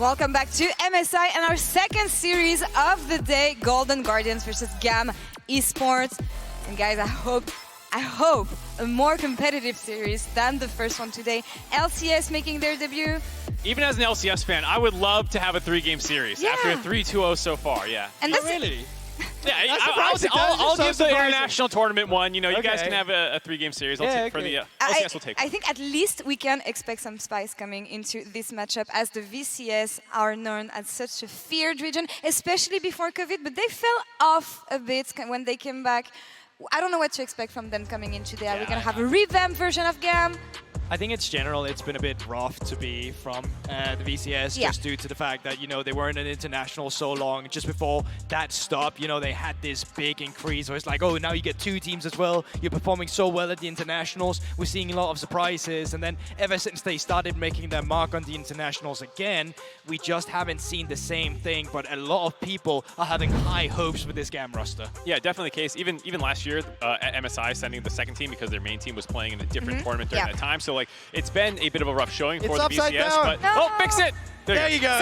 Welcome back to MSI and our second series of the day, Golden Guardians versus GAM Esports. And guys, I hope a more competitive series than the first one today. LCS making their debut. Even as an LCS fan, I would love to have a 3-game series after a 3-2-0 so far, And Oh, really? Yeah, I'll give the international tournament one. You know, you guys can have a 3-game series. For the LCS, we'll take one. I think at least we can expect some spice coming into this matchup, as the VCS are known as such a feared region, especially before COVID, but they fell off a bit when they came back. I don't know what to expect from them coming in today. Are we going to have a revamped version of GAM? I think it's been a bit rough to be from the VCS just due to the fact that, you know, they weren't an international so long. Just before that stopped, you know, they had this big increase where it's like, oh, now you get 2 teams as well. You're performing so well at the internationals. We're seeing a lot of surprises. And then ever since they started making their mark on the internationals again, we just haven't seen the same thing. But a lot of people are having high hopes with this GAM roster. Yeah, definitely the case. Even last year at MSI, sending the second team because their main team was playing in a different tournament during that time. So, like, it's been a bit of a rough showing for the VCS. But oh, fix it! There you go.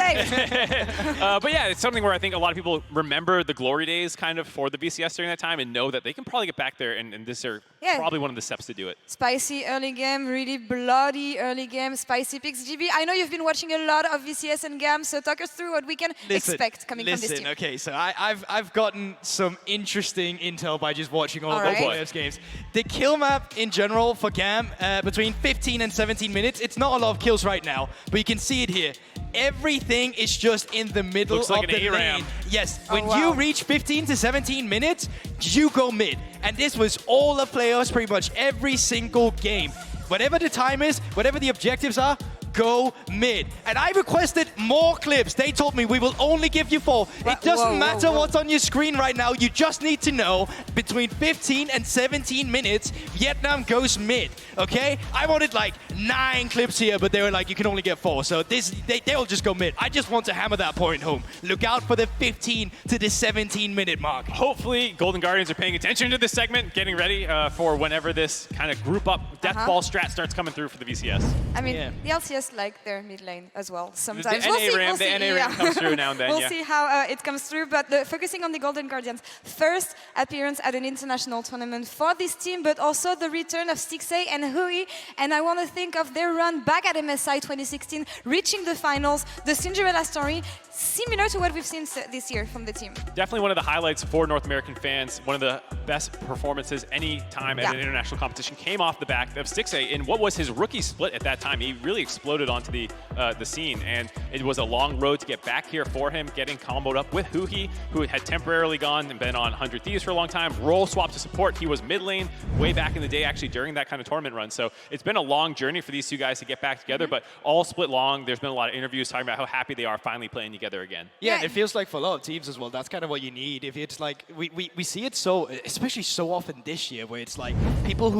But yeah, it's something where I think a lot of people remember the glory days kind of for the VCS during that time and know that they can probably get back there, and this are probably one of the steps to do it. Spicy early game, really bloody early game, spicy picks. GB, I know you've been watching a lot of VCS and GAM, so talk us through what we can expect coming from this team. Okay, so I've gotten some interesting intel by just watching all of those games. The kill map in general for GAM, between 15 and 17 minutes, it's not a lot of kills right now, but you can see it here. Everything is just in the middle of the lane. Yes, when you reach 15 to 17 minutes, you go mid. And this was all the players pretty much every single game. Whatever the time is, whatever the objectives are, go mid. And I requested more clips. They told me we will only give you 4. It doesn't matter what's on your screen right now. You just need to know between 15 and 17 minutes, Vietnam goes mid. Okay? I wanted like 9 clips here, but they were like, you can only get 4. So they'll just go mid. I just want to hammer that point home. Look out for the 15 to the 17 minute mark. Hopefully, Golden Guardians are paying attention to this segment, getting ready for whenever this kind of group up death ball strat starts coming through for the VCS. I mean, the LCS like their mid lane as well sometimes. The NA ram comes through now and then. We'll see how it comes through, but focusing on the Golden Guardians. First appearance at an international tournament for this team, but also the return of 6A and Hui. And I want to think of their run back at MSI 2016, reaching the finals, the Cinderella story, similar to what we've seen this year from the team. Definitely one of the highlights for North American fans. One of the best performances any time at an international competition came off the back of 6A in what was his rookie split at that time. He really exploded onto the scene, and it was a long road to get back here for him, getting comboed up with Hui, who had temporarily gone and been on 100 Thieves for a long time. Role swap to support. He was mid lane way back in the day, actually, during that kind of tournament run. So it's been a long journey for these two guys to get back together, but all split long. There's been a lot of interviews talking about how happy they are finally playing together again. Yeah, it feels like for a lot of teams as well, that's kind of what you need. If it's like, we see it so, especially so often this year, where it's like people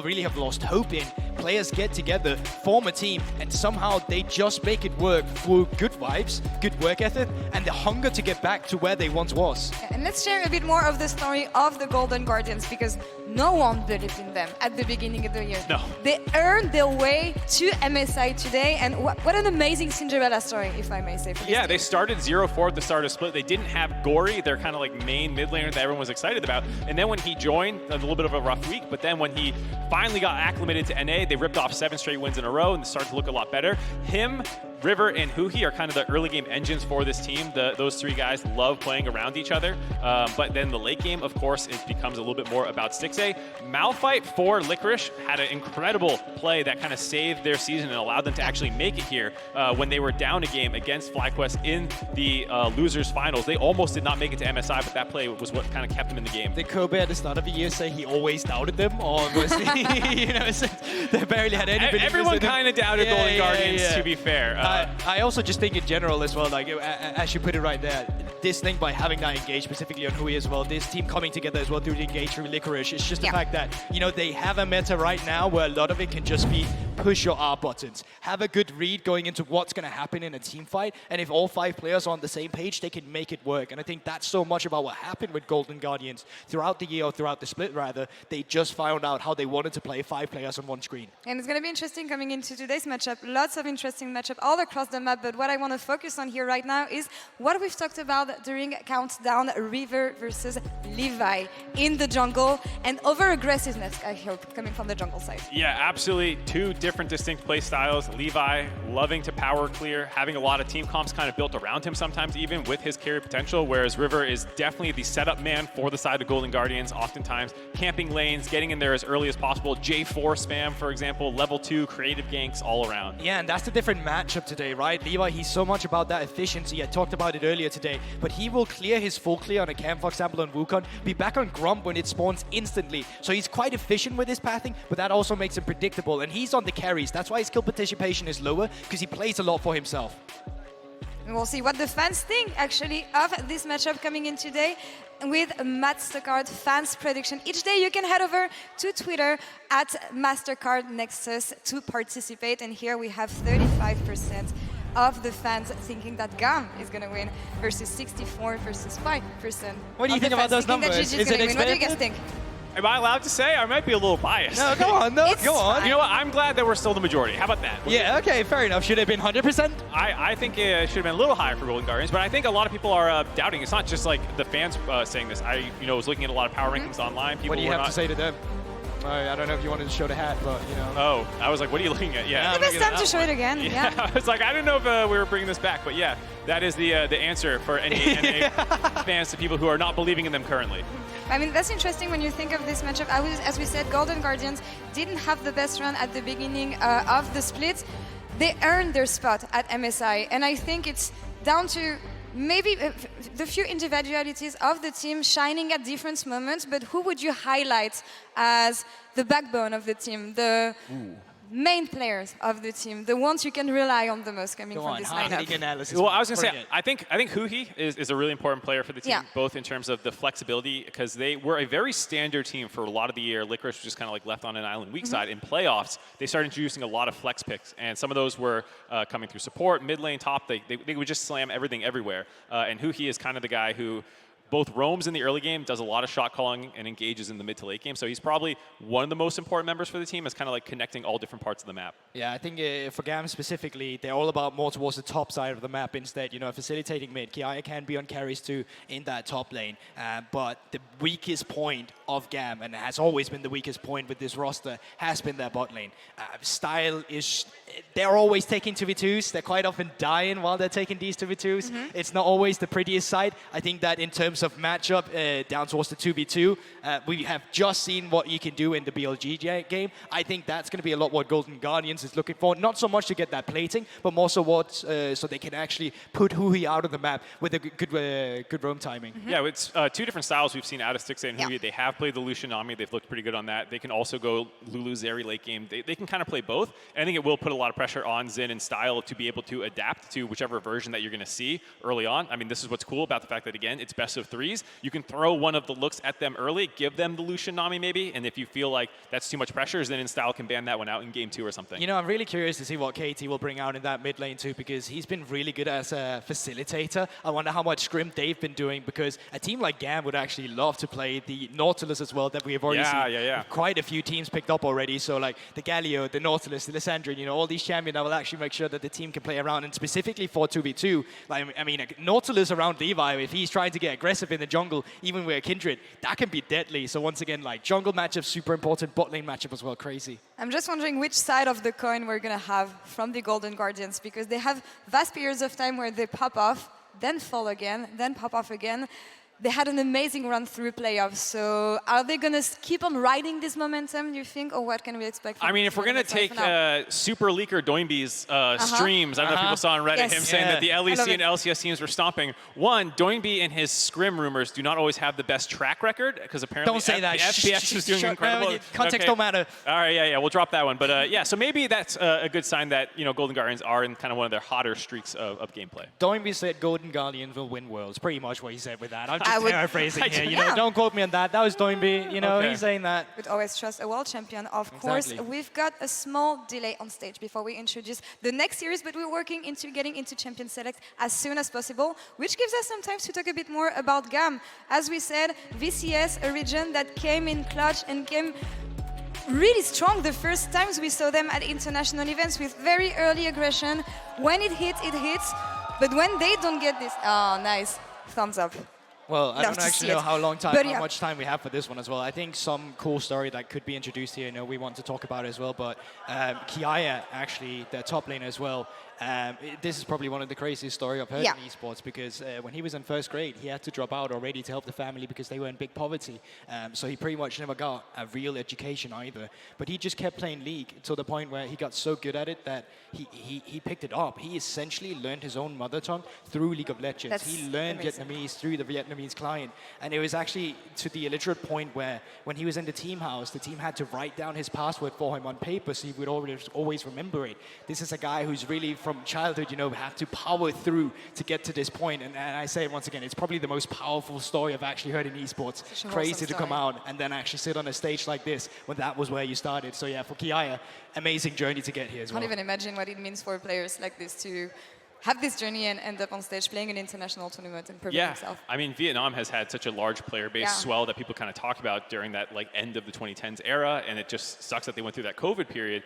really have lost hope in, players get together, form a team, and somehow they just make it work through good vibes, good work ethic, and the hunger to get back to where they once was. And let's share a bit more of the story of the Golden Guardians, because no one believed in them at the beginning of the year. No. They earned their way to MSI today, and what an amazing Cinderella story, if I may say. For this team. They started 0-4 at the start of split. They didn't have Gory, their kind of like main mid laner that everyone was excited about. And then when he joined, a little bit of a rough week, but then when he finally got acclimated to NA, they ripped off 7 straight wins in a row and started to look a lot better. Him, River, and Hui are kind of the early game engines for this team. Those 3 guys love playing around each other. But then the late game, of course, it becomes a little bit more about 6A. Malphite for FLICKR had an incredible play that kind of saved their season and allowed them to actually make it here when they were down a game against FlyQuest in the losers finals. They almost did not make it to MSI, but that play was what kind of kept them in the game. Did Kobe at the start of the year say he always doubted them, or was he, you know, they barely had any belief? Everyone kind of doubted Golden Guardians, to be fair. I also just think in general as well, like as you put it right there, this thing by having that engage specifically on Hui as well, this team coming together as well through the engage through Licorice, it's just the fact that, you know, they have a meta right now where a lot of it can just be push your R buttons. Have a good read going into what's going to happen in a team fight. And if all 5 players are on the same page, they can make it work. And I think that's so much about what happened with Golden Guardians throughout the year, or throughout the split rather. They just found out how they wanted to play 5 players on one screen. And it's going to be interesting coming into today's matchup. Lots of interesting matchup all across the map. But what I want to focus on here right now is what we've talked about during Countdown, River versus Levi in the jungle, and over-aggressiveness, I hope, coming from the jungle side. Yeah, absolutely. 2 different distinct play styles. Levi loving to power clear, having a lot of team comps kind of built around him sometimes, even with his carry potential, whereas River is definitely the setup man for the side of Golden Guardians, oftentimes camping lanes, getting in there as early as possible, J4 spam, for example, level 2 creative ganks all around. Yeah, and that's the different matchup today, right? Levi, he's so much about that efficiency. I talked about it earlier today, but he will clear his full clear on a camp, for example, on Wukong, be back on Grump when it spawns instantly. So he's quite efficient with his pathing, but that also makes him predictable. And he's on the carries. That's why his kill participation is lower, because he plays a lot for himself. And we'll see what the fans think, actually, of this matchup coming in today with MasterCard fans prediction. Each day you can head over to Twitter at MasterCard Nexus to participate. And here we have 35% of the fans thinking that GAM is going to win versus 64 versus 5%. What do you think about those numbers? Is it expected? What do you guys think? Am I allowed to say? I might be a little biased. No, go on. No, go on. You know what? I'm glad that we're still the majority. How about that? Yeah, okay, fair enough. Should it have been 100%? I think it should have been a little higher for Golden Guardians, but I think a lot of people are doubting. It's not just like the fans saying this. I was looking at a lot of power rankings online. People what do you have to say to them? I don't know if you wanted to show the hat, but you know. Oh, I was like, what are you looking at? Yeah. The best time to show it again. Yeah. I was like, I didn't know if we were bringing this back, but yeah, that is the answer for any NA fans to people who are not believing in them currently. I mean, that's interesting when you think of this matchup. As we said, Golden Guardians didn't have the best run at the beginning of the split. They earned their spot at MSI, and I think it's down to maybe the few individualities of the team shining at different moments, but who would you highlight as the backbone of the team, the main players of the team, the ones you can rely on the most coming from this lineup? Well, I was going to say, I think Huhi is a really important player for the team, both in terms of the flexibility, because they were a very standard team for a lot of the year. FLICKR was just kind of like left on an island weak side. In playoffs, they started introducing a lot of flex picks, and some of those were coming through support, mid lane, top. They would just slam everything everywhere. And Huhi is kind of the guy who both roams in the early game, does a lot of shot calling, and engages in the mid to late game. So he's probably one of the most important members for the team, is kind of like connecting all different parts of the map. Yeah, I think for GAM specifically, they're all about more towards the top side of the map instead. You know, facilitating mid. Kiaya can be on carries too in that top lane. But the weakest point of GAM, and has always been the weakest point with this roster, has been their bot lane. Style is, they're always taking 2v2s. They're quite often dying while they're taking these 2v2s. It's not always the prettiest side. I think that in terms of matchup down towards the 2v2, we have just seen what you can do in the BLG game. I think that's going to be a lot what Golden Guardians is looking for. Not so much to get that plating, but more so what so they can actually put Huhi out of the map with a good roam timing. Yeah, it's 2 different styles we've seen out of Stixxay and Huhi. They have played the Lucian Nami. They've looked pretty good on that. They can also go Lulu Zeri late game. They can kind of play both. And I think it will put a lot of pressure on Xin and Style to be able to adapt to whichever version that you're going to see early on. I mean, this is what's cool about the fact that, again, it's best of 3s. You can throw one of the looks at them early, give them the Lucian Nami maybe, and if you feel like that's too much pressure, Xin and Style can ban that one out in game 2 or something. You know, I'm really curious to see what KT will bring out in that mid lane too, because he's been really good as a facilitator. I wonder how much scrim they've been doing, because a team like GAM would actually love to play the Nautilus as well, that we have already seen quite a few teams picked up already. So like the Galio, the Nautilus, the Lissandrian, you know, all these champions that will actually make sure that the team can play around, and specifically for 2v2, like, I mean, Nautilus around Levi, if he's trying to get aggressive in the jungle, even with a Kindred, that can be deadly. So once again, like, jungle matchup, super important, bot lane matchup as well, crazy. I'm just wondering which side of the coin we're going to have from the Golden Guardians, because they have vast periods of time where they pop off, then fall again, then pop off again. They had an amazing run through playoffs, so are they going to keep on riding this momentum, you think, or what can we expect from I mean, if we're going to take Super Leaker Doinby's streams, I don't know if people saw on Reddit him saying that the LEC and LCS teams were stomping. One, Doinby and his scrim rumors do not always have the best track record, because apparently don't say that. FPX is doing incredible. Context don't matter. All right, yeah, we'll drop that one. But yeah, so maybe that's a good sign that, you know, Golden Guardians are in kind of one of their hotter streaks of gameplay. Doinby said Golden Guardians will win Worlds, pretty much what he said with that. I'm paraphrasing here. You know, don't quote me on that. That was Doinby. You know, he's saying that. Would always trust a world champion. Of course, we've got a small delay on stage before we introduce the next series, but we're working into getting into Champion Select as soon as possible, which gives us some time to talk a bit more about GAM. As we said, VCS, a region that came in clutch and came really strong the first times we saw them at international events with very early aggression. When it hits, it hits. But when they don't get this, oh, nice, thumbs up. Well, I don't actually know how much time we have for this one as well. I think some cool story that could be introduced here, you know, we want to talk about as well. But Kiaya, actually, their top laner as well. This is probably one of the craziest stories I've heard in esports, because when he was in first grade, he had to drop out already to help the family because they were in big poverty. So he pretty much never got a real education either. But he just kept playing League to the point where he got so good at it that he picked it up. He essentially learned his own mother tongue through League of Legends. He learned Vietnamese through the Vietnamese client. And it was actually to the illiterate point where when he was in the team house, the team had to write down his password for him on paper so he would always remember it. This is a guy who's really from childhood, you know, had to power through to get to this point. And I say it once again, it's probably the most powerful story I've actually heard in esports. Crazy to come out and then actually sit on a stage like this when that was where you started. So yeah, for Kiaya, amazing journey to get here as well. I can't even imagine what it means for players like this to have this journey and end up on stage playing an international tournament and proving himself. I mean, Vietnam has had such a large player base as well that people kind of talk about during that like end of the 2010s era, and it just sucks that they went through that COVID period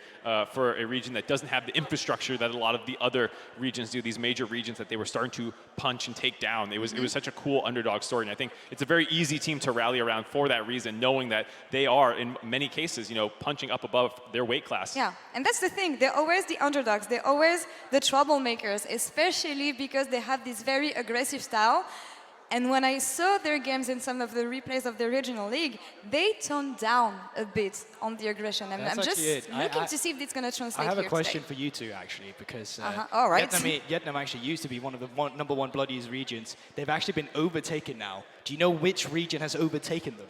for a region that doesn't have the infrastructure that a lot of the other regions do, these major regions that they were starting to punch and take down. It was such a cool underdog story, and I think it's a very easy team to rally around for that reason, knowing that they are, in many cases, you know, punching up above their weight class. Yeah, and that's the thing. They're always the underdogs. They're always the troublemakers, especially because they have this very aggressive style. And when I saw their games in some of the replays of the regional league, they toned down a bit on the aggression. And I'm just looking to see if it's going to translate here. I have a question for you two, actually, because all right. Vietnam actually used to be one of the #1 bloodiest regions. They've actually been overtaken now. Do you know which region has overtaken them?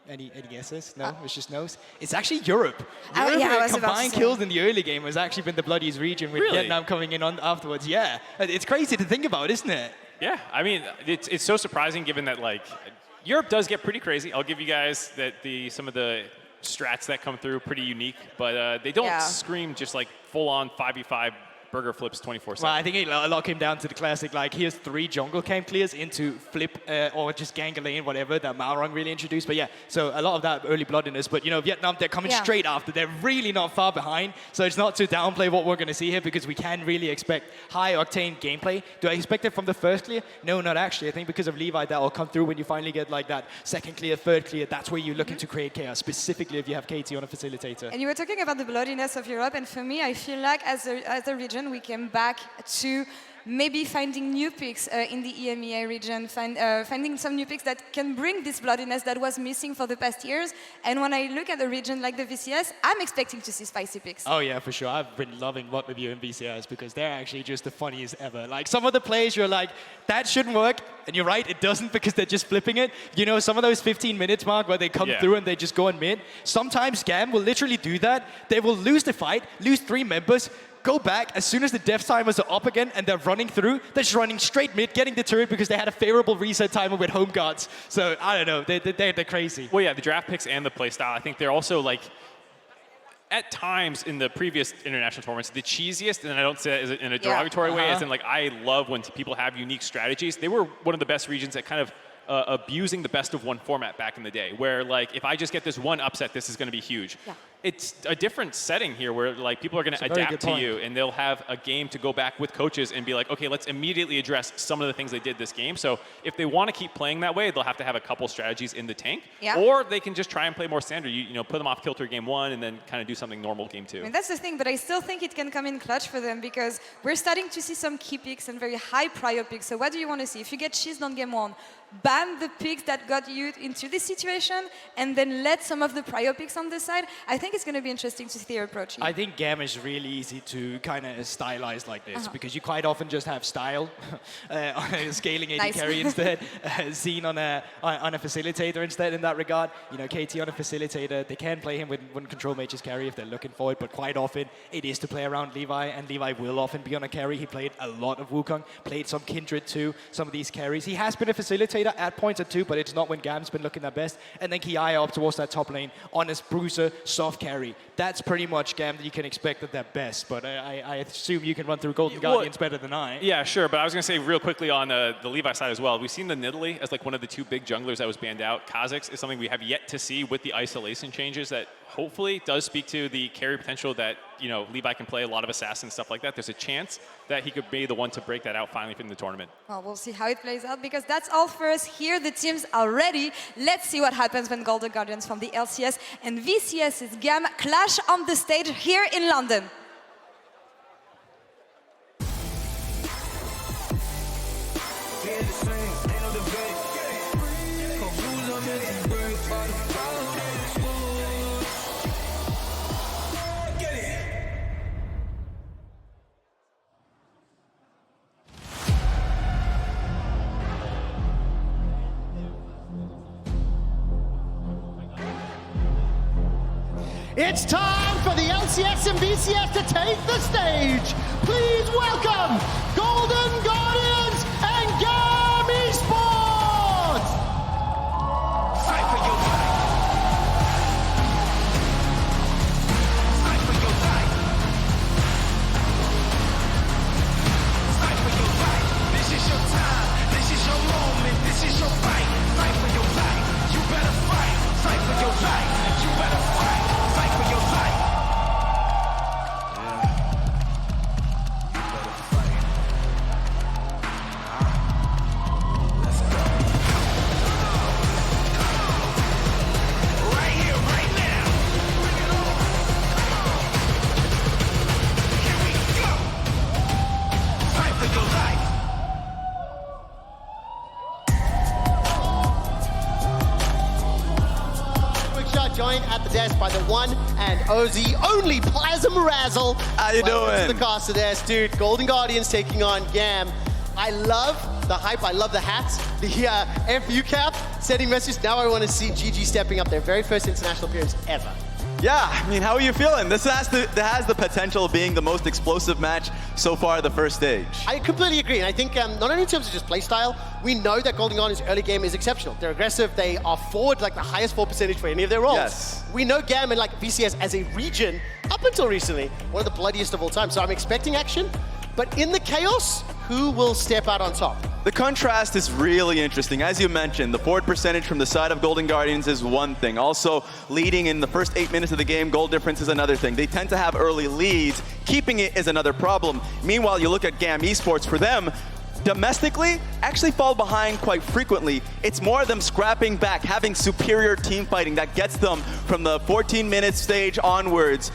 Any guesses? No, it's just no's. It's actually Europe. Combined kills in the early game has actually been the bloodiest region, with Vietnam coming in on afterwards. Yeah, it's crazy to think about, isn't it? Yeah, I mean, it's so surprising given that like Europe does get pretty crazy. I'll give you guys that some of the strats that come through pretty unique, but they don't scream just like full-on 5v5 burger flips 24/7. Well, I think a lot came down to the classic, like, here's 3 jungle camp clears into flip or just gank a lane, whatever, that Malrong really introduced. But yeah, so a lot of that early bloodiness. But, you know, Vietnam, they're coming straight after. They're really not far behind. So it's not to downplay what we're going to see here, because we can really expect high-octane gameplay. Do I expect it from the first clear? No, not actually. I think because of Levi, that will come through when you finally get, like, that second clear, third clear. That's where you're looking to create chaos, specifically if you have KT on a facilitator. And you were talking about the bloodiness of Europe, and for me, I feel like as a region, we came back to maybe finding new picks in the EMEA region, finding some new picks that can bring this bloodiness that was missing for the past years. And when I look at a region like the VCS, I'm expecting to see spicy picks. Oh yeah, for sure. I've been loving what with you in VCS, because they're actually just the funniest ever. Like, some of the plays you're like, that shouldn't work, and you're right, it doesn't, because they're just flipping it. You know, some of those 15 minutes mark where they come through and they just go in mid. Sometimes GAM will literally do that. They will lose the fight, lose 3 members, go back as soon as the death timers are up again and they're running through. They're just running straight mid, getting the turret because they had a favorable reset timer with home guards. So I don't know, they're crazy. Well, yeah, the draft picks and the play style. I think they're also like, at times in the previous international tournaments, the cheesiest, and I don't say that in a derogatory way, as in like, I love when people have unique strategies. They were one of the best regions at kind of abusing the best of one format back in the day, where like, if I just get this one upset, this is going to be huge. Yeah. It's a different setting here where like people are going to adapt to you, and they'll have a game to go back with coaches and be like, okay, let's immediately address some of the things they did this game. So if they want to keep playing that way, they'll have to have a couple strategies in the tank, or they can just try and play more standard. You know, put them off kilter game 1 and then kind of do something normal game 2. I mean, that's the thing, but I still think it can come in clutch for them, because we're starting to see some key picks and very high prior picks. So what do you want to see? If you get cheesed on game 1, ban the picks that got you into this situation, and then let some of the prior picks on the side. I think it's going to be interesting to see their approach. I think GAM is really easy to kind of stylize like this because you quite often just have style on a scaling AD carry instead, seen on a facilitator instead in that regard. You know, KT on a facilitator, they can play him with one control mage's carry if they're looking for it, but quite often it is to play around Levi, and Levi will often be on a carry. He played a lot of Wukong, played some Kindred too, some of these carries. He has been a facilitator at points at 2, but it's not when GAM's been looking their best. And then Kiaya up towards that top lane on his bruiser, soft carry. That's pretty much GAM that you can expect at their best, but I assume you can run through Golden Guardians better than I. Yeah, sure, but I was going to say real quickly on the Levi side as well, we've seen the Nidalee as like one of the 2 big junglers that was banned out. Kha'Zix is something we have yet to see with the isolation changes that hopefully does speak to the carry potential that, you know, Levi can play a lot of assassins, stuff like that. There's a chance that he could be the one to break that out finally from the tournament. Well, we'll see how it plays out, because that's all for us here. The teams are ready. Let's see what happens when Golden Guardians from the LCS and VCS's GAM clash on the stage here in London. It's time for the LCS and VCS to take the stage. Please welcome Golden Guardians and GAM Esports! Fight for your life. Fight for your life. Fight for your life. This is your time. This is your moment. This is your fight. Fight for your life. You better fight. Fight for your life. You better fight. Fight for your life. Yeah. You better fight. Let's go. Right here, right now. Bring it on. Here we go. Fight for your life. Quick shot joined at the desk by the one and only Plasma Razzle. How you doing? To the caster desk, dude. Golden Guardians taking on GAM. I love the hype. I love the hats. The FU cap sending message. Now I want to see GG stepping up their very first international appearance ever. Yeah, I mean, how are you feeling? This has the potential of being the most explosive match so far at the first stage. I completely agree, and I think not only in terms of just play style, we know that Golden Guardians' early game is exceptional. They're aggressive, they are forward, like the highest 4% for any of their roles. Yes. We know GAM and like VCS as a region, up until recently, one of the bloodiest of all time. So I'm expecting action, but in the chaos, who will step out on top? The contrast is really interesting. As you mentioned, the forward percentage from the side of Golden Guardians is one thing. Also, leading in the first 8 minutes of the game, goal difference is another thing. They tend to have early leads. Keeping it is another problem. Meanwhile, you look at GAM Esports, for them, domestically, actually fall behind quite frequently. It's more of them scrapping back, having superior team fighting that gets them from the 14-minute stage onwards,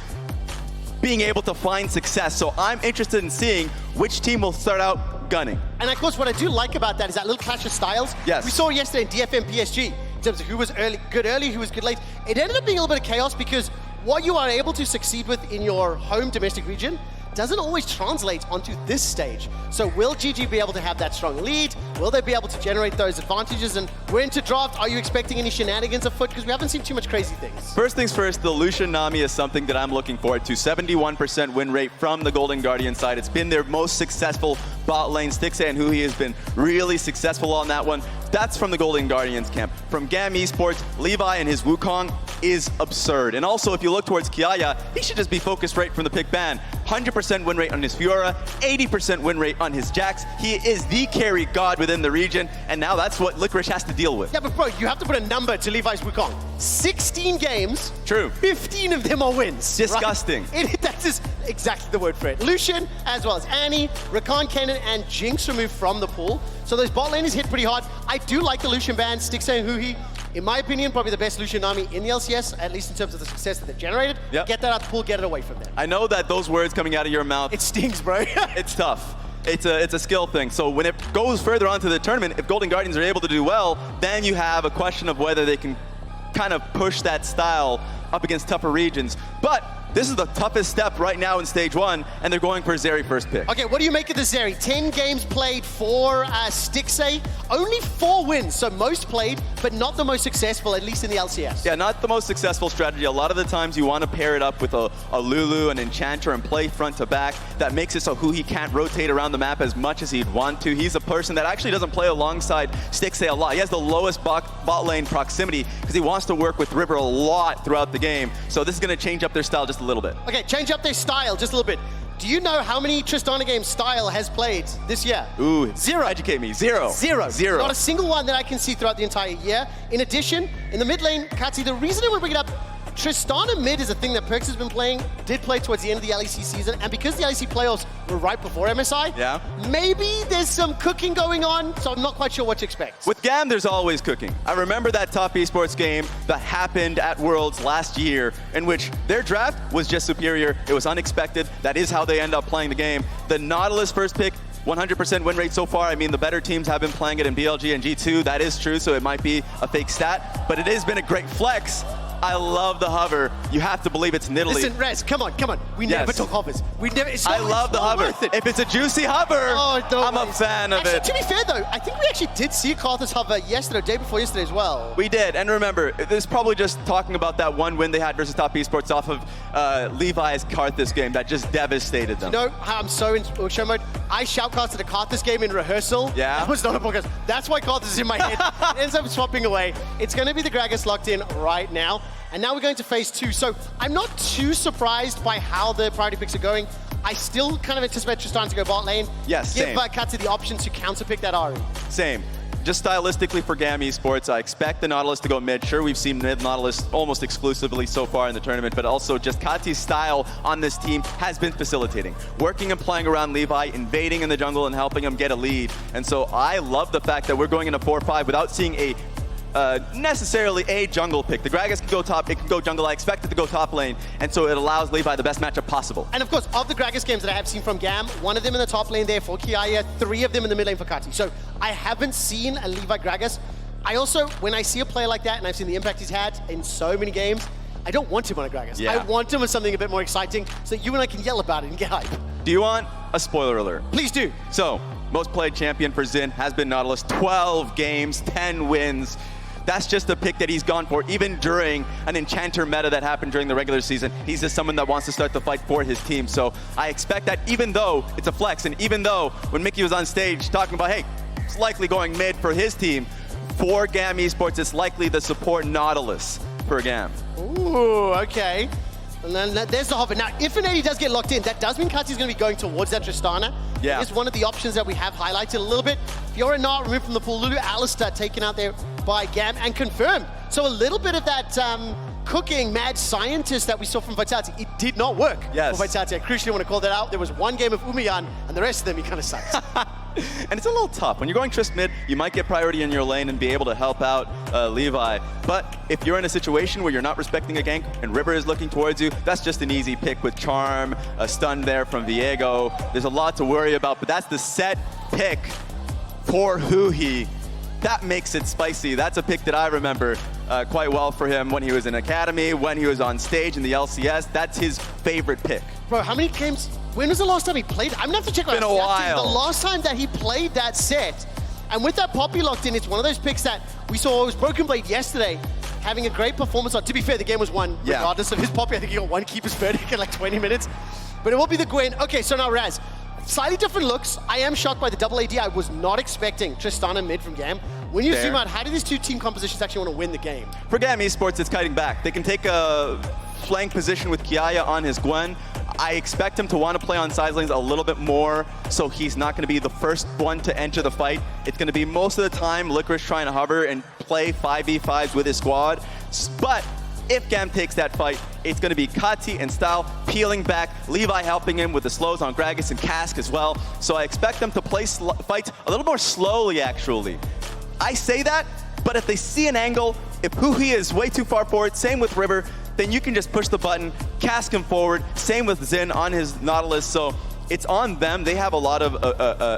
being able to find success. So I'm interested in seeing which team will start out gunning. And of course, what I do like about that is that little clash of styles. Yes. We saw yesterday in DFM PSG, in terms of who was good early, who was good late. It ended up being a little bit of chaos because what you are able to succeed with in your home domestic region doesn't always translate onto this stage. So will GG be able to have that strong lead? Will they be able to generate those advantages? And we're into draft. Are you expecting any shenanigans afoot? Because we haven't seen too much crazy things. First things first, the Lucian Nami is something that I'm looking forward to. 71% win rate from the Golden Guardian side. It's been their most successful bot lane. Stixay and Hui has been really successful on that one. That's from the Golden Guardians camp. From GAM Esports, Levi and his Wukong is absurd. And also, if you look towards Kiaya, he should just be focused right from the pick ban. 100% win rate on his Fiora, 80% win rate on his Jax. He is the carry god within the region, and now that's what Licorice has to deal with. Yeah, but bro, you have to put a number to Levi's Wukong. 16 games. True. 15 of them are wins. Disgusting. Right? That is exactly the word for it. Lucian, as well as Annie, Rakan, Kennen, and Jinx removed from the pool. So those bot laners hit pretty hard. I do like the Lucian ban, Stixay and Hui. In my opinion, probably the best Lucian Nami in the LCS, at least in terms of the success that they've generated. Yep. Get that out the pool, get it away from them. I know that those words coming out of your mouth, It stings, bro. it's tough. It's a skill thing. So when it goes further onto the tournament, if Golden Guardians are able to do well, then you have a question of whether they can kind of push that style up against tougher regions. But this is the toughest step right now in stage 1, and they're going for Zeri first pick. Okay, what do you make of the Zeri? 10 games played for Stixay, only 4 wins, so most played, but not the most successful, at least in the LCS. Yeah, not the most successful strategy. A lot of the times you want to pair it up with a Lulu, an Enchanter, and play front to back. That makes it so he can't rotate around the map as much as he'd want to. He's a person that actually doesn't play alongside Stixay a lot. He has the lowest bot lane proximity because he wants to work with River a lot throughout the game. So this is going to change up their style just a little bit. Okay, change up their style just a little bit. Do you know how many Tristana games Style has played this year? Ooh, 0. Educate me. 0. 0. 0. Not a single one that I can see throughout the entire year. In addition, in the mid lane, Katsi, the reason I want to bring it up, Tristana mid is a thing that Perkz has been playing, did play towards the end of the LEC season, and because the LEC playoffs were right before MSI, maybe there's some cooking going on, so I'm not quite sure what to expect. With GAM, there's always cooking. I remember that top esports game that happened at Worlds last year, in which their draft was just superior. It was unexpected. That is how they end up playing the game. The Nautilus first pick, 100% win rate so far. I mean, the better teams have been playing it in BLG and G2. That is true, so it might be a fake stat, but it has been a great flex. I love the hover. You have to believe it's Nidalee. Listen, Rez, come on. We never talk hovers. I love the hover. If it's a juicy hover, I'm a fan of it. To be fair, though, I think we actually did see Karthus hover yesterday, day before yesterday as well. We did, and remember, this is probably just talking about that one win they had versus Top Esports off of Levi's Karthus game that just devastated them. You know how I'm so in show mode? I shoutcasted a Karthus game in rehearsal. Yeah? That was not a podcast. That's why Karthus is in my head. It ends up swapping away. It's going to be the Gragas locked in right now. And now we're going to phase 2. So I'm not too surprised by how the priority picks are going. I still kind of anticipate Tristan to go bot lane. Yes, Give same. Katsu the option to counterpick that Ahri. Same. Just stylistically for GAM Esports, I expect the Nautilus to go mid. Sure, we've seen mid Nautilus almost exclusively so far in the tournament, but also just Kati's style on this team has been facilitating. Working and playing around Levi, invading in the jungle and helping him get a lead. And so I love the fact that we're going into 4-5 without seeing a necessarily a jungle pick. The Gragas can go top, it can go jungle. I expect it to go top lane, and so it allows Levi the best matchup possible. And of course, of the Gragas games that I have seen from GAM, one of them in the top lane there for Kiaya, 3 of them in the mid lane for Kati. So I haven't seen a Levi Gragas. I also, when I see a player like that, and I've seen the impact he's had in so many games, I don't want him on a Gragas. Yeah. I want him with something a bit more exciting, so you and I can yell about it and get hype. Do you want a spoiler alert? Please do. So, most played champion for Xin has been Nautilus, 12 games, 10 wins. That's just a pick that he's gone for, even during an Enchanter meta that happened during the regular season. He's just someone that wants to start the fight for his team. So I expect that even though it's a flex, and even though when Mickey was on stage talking about, hey, it's likely going mid for his team, for GAM Esports, it's likely the support Nautilus for GAM. Ooh, okay. And then there's the hover. Now, if an 80 does get locked in, that does mean Kati's going to be going towards that Tristana. Yeah. It's one of the options that we have highlighted a little bit. Fiora not removed from the pool. Lulu Alistair taken out there by GAM and confirmed. So a little bit of that cooking mad scientist that we saw from Vitality, it did not work for Vitality. I crucially want to call that out. There was one game of Umayan, and the rest of them he kind of sucks. And it's a little tough. When you're going Trist mid, you might get priority in your lane and be able to help out Levi. But if you're in a situation where you're not respecting a gank and River is looking towards you, that's just an easy pick with Charm, a stun there from Viego. There's a lot to worry about, but that's the set pick for Huhi. That makes it spicy. That's a pick that I remember quite well for him when he was in Academy, when he was on stage in the LCS. That's his favorite pick. Bro, how many games? When was the last time he played? I'm gonna have to check. It's been a while. The last time that he played that set, and with that Poppy locked in, it's one of those picks that we saw. It was Broken Blade yesterday, having a great performance on. To be fair, the game was won regardless of his Poppy. I think he got 1 keeper's verdict in like 20 minutes. But it will be the Gwen. Okay, so now Raz. Slightly different looks. I am shocked by the double AD. I was not expecting Tristana mid from GAM. When you zoom out, how do these two team compositions actually want to win the game? For GAM Esports, it's kiting back. They can take a flank position with Kiaya on his Gwen. I expect him to want to play on side lanes a little bit more, so he's not going to be the first one to enter the fight. It's going to be most of the time FLICKR trying to hover and play 5v5s with his squad. But if GAM takes that fight, it's going to be Kati and Style peeling back, Levi helping him with the slows on Gragas and Cask as well. So I expect them to play fights a little more slowly, actually. I say that, but if they see an angle, if Huhi is way too far forward, same with River, then you can just push the button, Cask him forward, same with Xin on his Nautilus. So it's on them. They have a lot of,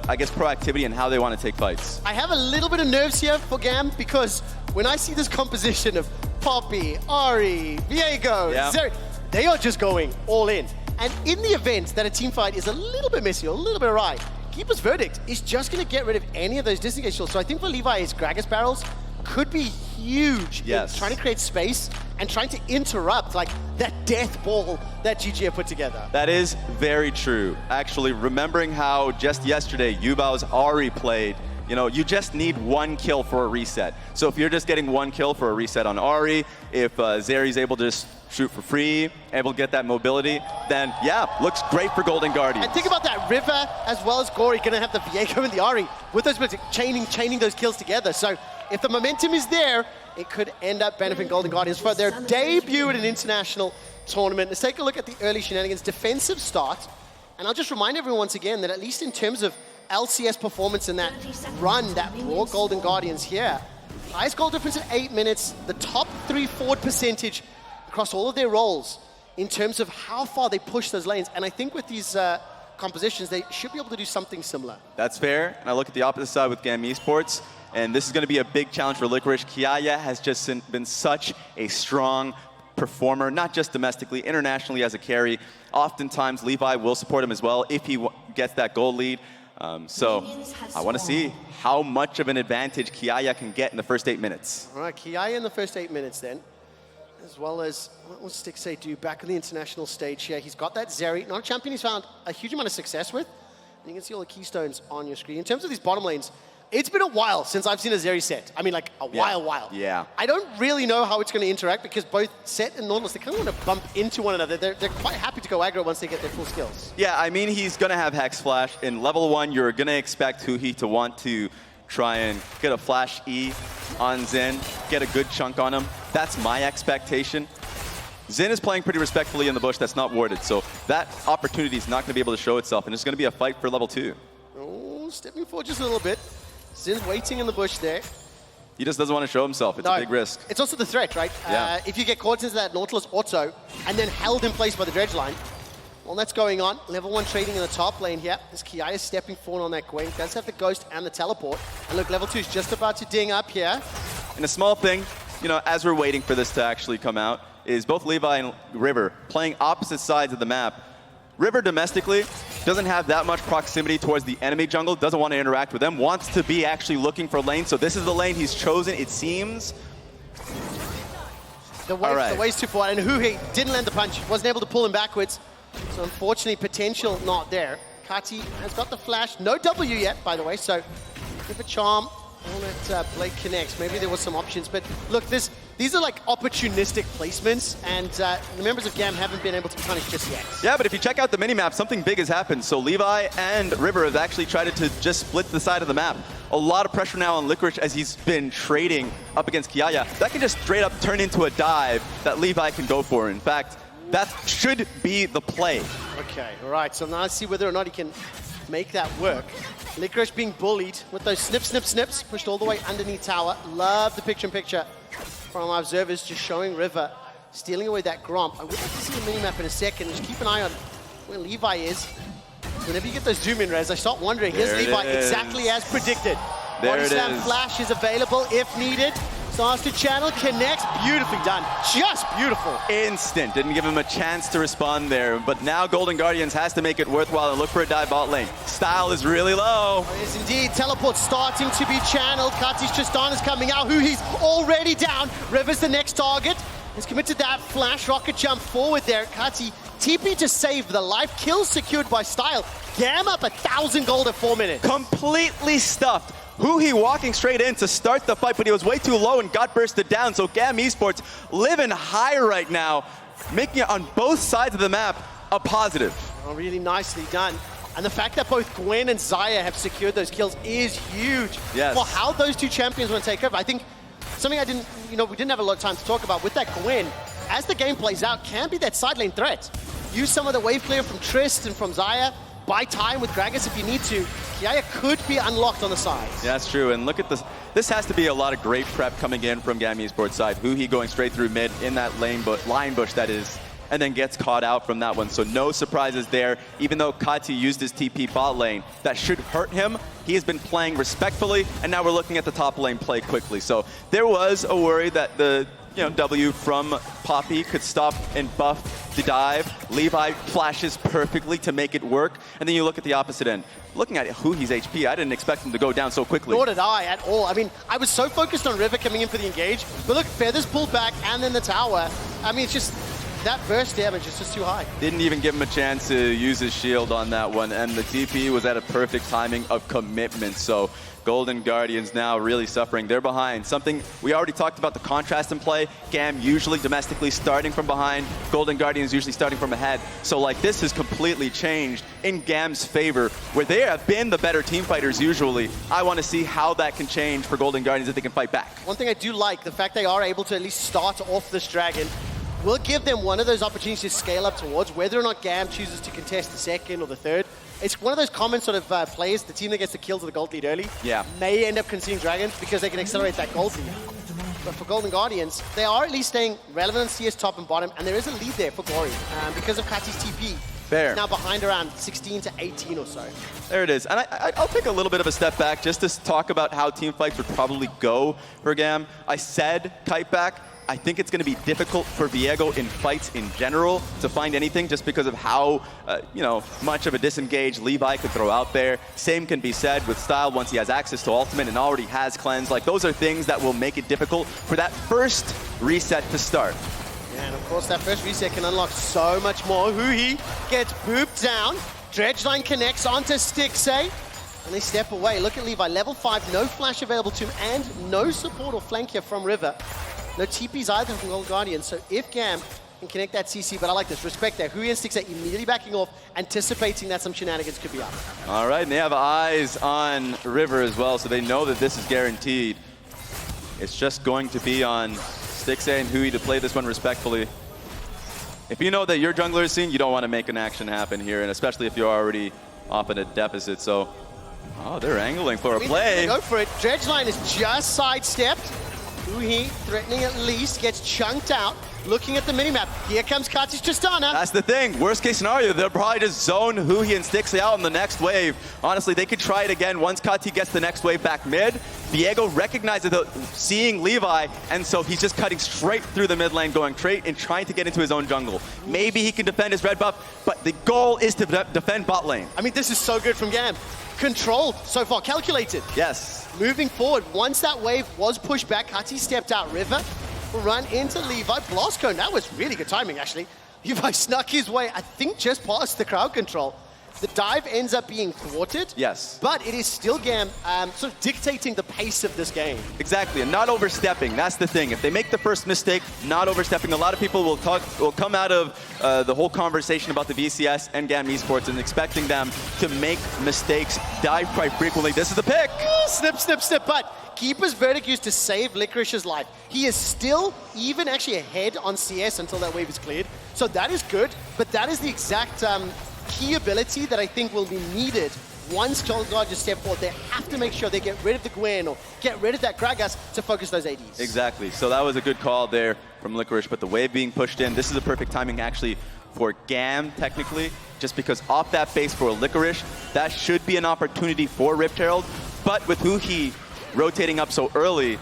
I guess, proactivity in how they want to take fights. I have a little bit of nerves here for GAM because when I see this composition of Poppy, Ari, Viego, Yeah. Zeri, they are just going all in. And in the event that a team fight is a little bit messy or a little bit awry, Keeper's verdict is just going to get rid of any of those disengage shields. So I think for Levi, his Gragas barrels could be huge in trying to create space and trying to interrupt like that death ball that GG have put together. That is very true. Actually, remembering how just yesterday Yubao's Ari played, you know, you just need one kill for a reset. So if you're just getting one kill for a reset on Ari, if Zeri's able to just shoot for free, able to get that mobility, then yeah, looks great for Golden Guardians. And think about that, River as well as Gory gonna have the Viego and the Ari with those chaining those kills together. So if the momentum is there, it could end up benefiting Golden Guardians for their debut at an international tournament. Let's take a look at the early shenanigans. Defensive start. And I'll just remind everyone once again that at least in terms of LCS performance in that run that brought Golden Guardians here, highest goal difference in 8 minutes, the top 3 forward percentage across all of their roles in terms of how far they push those lanes. And I think with these compositions, they should be able to do something similar. That's fair. And I look at the opposite side with GAM Esports, and this is going to be a big challenge for Licorice. Kiaya has just been such a strong performer, not just domestically, internationally as a carry. Oftentimes, Levi will support him as well if he gets that goal lead. So I want to see how much of an advantage Kiaya can get in the first 8 minutes. All right, Kiaya in the first 8 minutes then, as well as what will Stixay do back on the international stage here. He's got that Zeri, not a champion he's found a huge amount of success with. And you can see all the keystones on your screen. In terms of these bottom lanes, it's been a while since I've seen a Zeri set. I mean, like a while. Yeah. I don't really know how it's going to interact because both Set and Nautilus, they kind of want to bump into one another. They're quite happy to go aggro once they get their full skills. Yeah, I mean, he's going to have Hex Flash. In level 1, you're going to expect Huhi to want to try and get a Flash E on Zen, get a good chunk on him. That's my expectation. Zen is playing pretty respectfully in the bush that's not warded, so that opportunity is not going to be able to show itself, and it's going to be a fight for level 2. Oh, stepping forward just a little bit. Zen's waiting in the bush there. He just doesn't want to show himself. It's a big risk. It's also the threat, right? Yeah. If you get caught into that Nautilus auto and then held in place by the dredge line, well, that's going on. Level 1 trading in the top lane here. This Kiaya stepping forward on that Gwen. Does have the Ghost and the Teleport. And look, level 2 is just about to ding up here. And a small thing, you know, as we're waiting for this to actually come out, is both Levi and River playing opposite sides of the map. River domestically doesn't have that much proximity towards the enemy jungle, doesn't want to interact with them, wants to be actually looking for lanes. So this is the lane he's chosen, it seems. The wave's too far, and Huhi didn't land the punch, wasn't able to pull him backwards. So unfortunately, potential not there. Kati has got the flash, no W yet, by the way, so with a charm on that Blade connects. Maybe there was some options, but look, these are like opportunistic placements, and the members of GAM haven't been able to be punished just yet. Yeah, but if you check out the minimap, something big has happened. So Levi and River have actually tried to just split the side of the map. A lot of pressure now on Licorice as he's been trading up against Kiaya. That can just straight up turn into a dive that Levi can go for. In fact, that should be the play. Okay, all right, so now let's see whether or not he can make that work. Licorice being bullied with those snips, pushed all the way underneath tower. Love the picture-in-picture from our observers, just showing River stealing away that Gromp. I would like to see the minimap in a second. Just keep an eye on where Levi is. Whenever you get those zoom-in res, I start wondering, here's Levi exactly as predicted. Body slam flash is available if needed. Starts to channel, connects, beautifully done. Just beautiful. Instant, didn't give him a chance to respond there, but now Golden Guardians has to make it worthwhile and look for a dive bot lane. Style is really low. Yes, indeed. Teleport starting to be channeled. Kati's Tristan is coming out. Huhi's already down. River's the next target. He's committed that flash rocket jump forward there. Kati TP to save the life. Kill secured by Style. GAM up 1,000 gold at 4 minutes. Completely stuffed. Huhi walking straight in to start the fight, but he was way too low and got bursted down. So GAM Esports living high right now, making it on both sides of the map a positive. Oh, really nicely done. And the fact that both Gwen and Xayah have secured those kills is huge. Yes. For how those two champions want to take over. I think something we didn't have a lot of time to talk about with that Gwen, as the game plays out, can be that side lane threat. Use some of the wave clear from Trist and from Xayah. Buy time with Gragas if you need to. Kiaya could be unlocked on the sides. Yeah, that's true. And look at this. This has to be a lot of great prep coming in from GAM Esports side. Huhi going straight through mid in that line bush that is, and then gets caught out from that one. So no surprises there. Even though Kati used his TP bot lane, that should hurt him. He has been playing respectfully, and now we're looking at the top lane play quickly. So there was a worry that the W from Poppy could stop and buff the dive. Levi flashes perfectly to make it work. And then you look at the opposite end. Looking at Huhi's HP, I didn't expect him to go down so quickly. Nor did I at all. I mean, I was so focused on River coming in for the engage, but look, Feathers pulled back and then the tower. I mean, it's just, that burst damage is just too high. Didn't even give him a chance to use his shield on that one, and the TP was at a perfect timing of commitment. So Golden Guardians now really suffering. They're behind. Something we already talked about, the contrast in play. GAM usually domestically starting from behind. Golden Guardians usually starting from ahead. So like this has completely changed in GAM's favor, where they have been the better team fighters usually. I want to see how that can change for Golden Guardians if they can fight back. One thing I do like, the fact they are able to at least start off this dragon, will give them one of those opportunities to scale up towards, whether or not GAM chooses to contest the second or the third. It's one of those common sort of plays, the team that gets the kills of the gold lead early may end up conceding dragons because they can accelerate that gold lead. But for Golden Guardians, they are at least staying relevant on CS top and bottom, and there is a lead there for Glory because of Kati's TP. Fair. Now behind around 16 to 18 or so. There it is. And I'll take a little bit of a step back just to talk about how team fights would probably go for GAM. I said kite back. I think it's going to be difficult for Viego in fights in general to find anything just because of how, much of a disengage Levi could throw out there. Same can be said with Style once he has access to ultimate and already has cleanse. Like, those are things that will make it difficult for that first reset to start. Yeah, and of course that first reset can unlock so much more. Huhi gets booped down. Dredgeline connects onto Stixay. And they step away. Look at Levi, level 5, no flash available to him, and no support or flank here from River. No TPs either from Gold Guardian, so if GAM can connect that CC, but I like this, respect there. Huhi and Stixay immediately backing off, anticipating that some shenanigans could be up. All right, and they have eyes on River as well, so they know that this is guaranteed. It's just going to be on Stixay and Huhi to play this one respectfully. If you know that your jungler is seen, you don't want to make an action happen here, and especially if you're already off in a deficit, so... Oh, they're angling for a play. Go for it. Dredgeline is just sidestepped. Huhi, threatening at least, gets chunked out. Looking at the minimap. Here comes Kati's Tristana. That's the thing. Worst case scenario, they'll probably just zone Huhi and Stixay out in the next wave. Honestly, they could try it again once Kati gets the next wave back mid. Viego recognizes seeing Levi, and so he's just cutting straight through the mid lane, going straight and trying to get into his own jungle. Maybe he can defend his red buff, but the goal is to defend bot lane. I mean, this is so good from GAM. Controlled so far, calculated. Yes. Moving forward, once that wave was pushed back, Kati stepped out. River will run into Levi. Blast Cone, that was really good timing, actually. Levi snuck his way, I think, just past the crowd control. The dive ends up being thwarted. Yes. But it is still GAM sort of dictating the pace of this game. Exactly, and not overstepping. That's the thing. If they make the first mistake, not overstepping, a lot of people will come out of the whole conversation about the VCS and GAM Esports and expecting them to make mistakes, dive quite frequently. This is the pick. Snip, snip, snip, but Keeper's Verdict used to save Licorice's life. He is still even actually ahead on CS until that wave is cleared. So that is good, but that is the exact key ability that I think will be needed once Golden Guardians step forward. They have to make sure they get rid of the Gwen or get rid of that Gragas to focus those ADs. Exactly. So that was a good call there from Licorice, but the wave being pushed in, this is a perfect timing actually for GAM technically, just because off that base for Licorice, that should be an opportunity for Rift Herald, but with Huhi rotating up so early,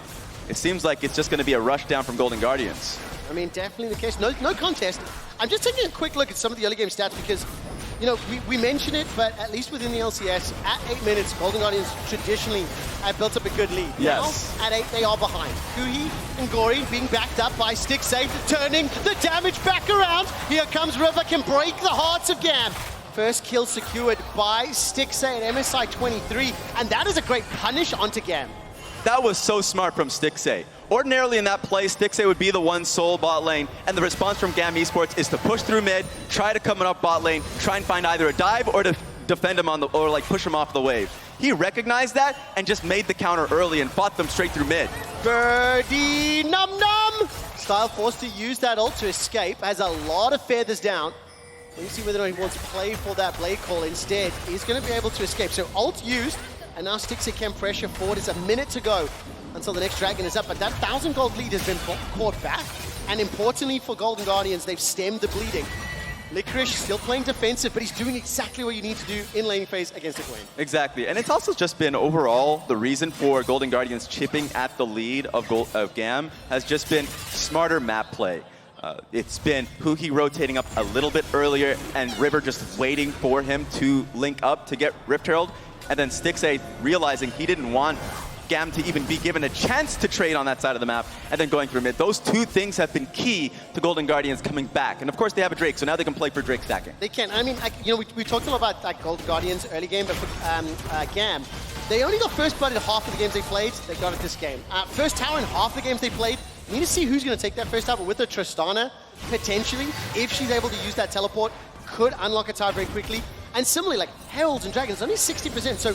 it seems like it's just going to be a rush down from Golden Guardians. I mean, definitely the case. No contest. I'm just taking a quick look at some of the early game stats because, we mention it, but at least within the LCS, at 8 minutes, Golden Guardians traditionally have built up a good lead. Yes. Now, at 8, they are behind. Huhi and Gory being backed up by Stixay, turning the damage back around. Here comes River, can break the hearts of GAM. First kill secured by Stixay at MSI 23, and that is a great punish onto GAM. That was so smart from Stixay. Ordinarily in that play, Stixay would be the one sole bot lane, and the response from GAM Esports is to push through mid, try to come up bot lane, try and find either a dive or to defend him or like push him off the wave. He recognized that and just made the counter early and fought them straight through mid. Birdie num num! Style forced to use that ult to escape, has a lot of feathers down. Let me see whether or not he wants to play for that blade call. Instead, he's going to be able to escape. So ult used, and now Stixay can pressure forward. It's a minute to go until the next dragon is up, but that 1,000 gold lead has been caught back. And importantly for Golden Guardians, they've stemmed the bleeding. FLICKR still playing defensive, but he's doing exactly what you need to do in lane phase against a Gwen. Exactly, and it's also just been overall the reason for Golden Guardians chipping at the lead of GAM has just been smarter map play. It's been Huhi rotating up a little bit earlier and River just waiting for him to link up to get Rift Herald, and then Stixxay realizing he didn't want GAM to even be given a chance to trade on that side of the map, and then going through mid. Those two things have been key to Golden Guardians coming back. And of course they have a Drake, so now they can play for Drake stacking. They can. I mean, we talked a lot about like Golden Guardians early game, but for GAM, they only got first blood in half of the games they played. They got it this game. First tower in half the games they played. We need to see who's going to take that first tower, but with the Tristana, potentially, if she's able to use that teleport, could unlock a tower very quickly. And similarly, like Heralds and Dragons, only 60%. So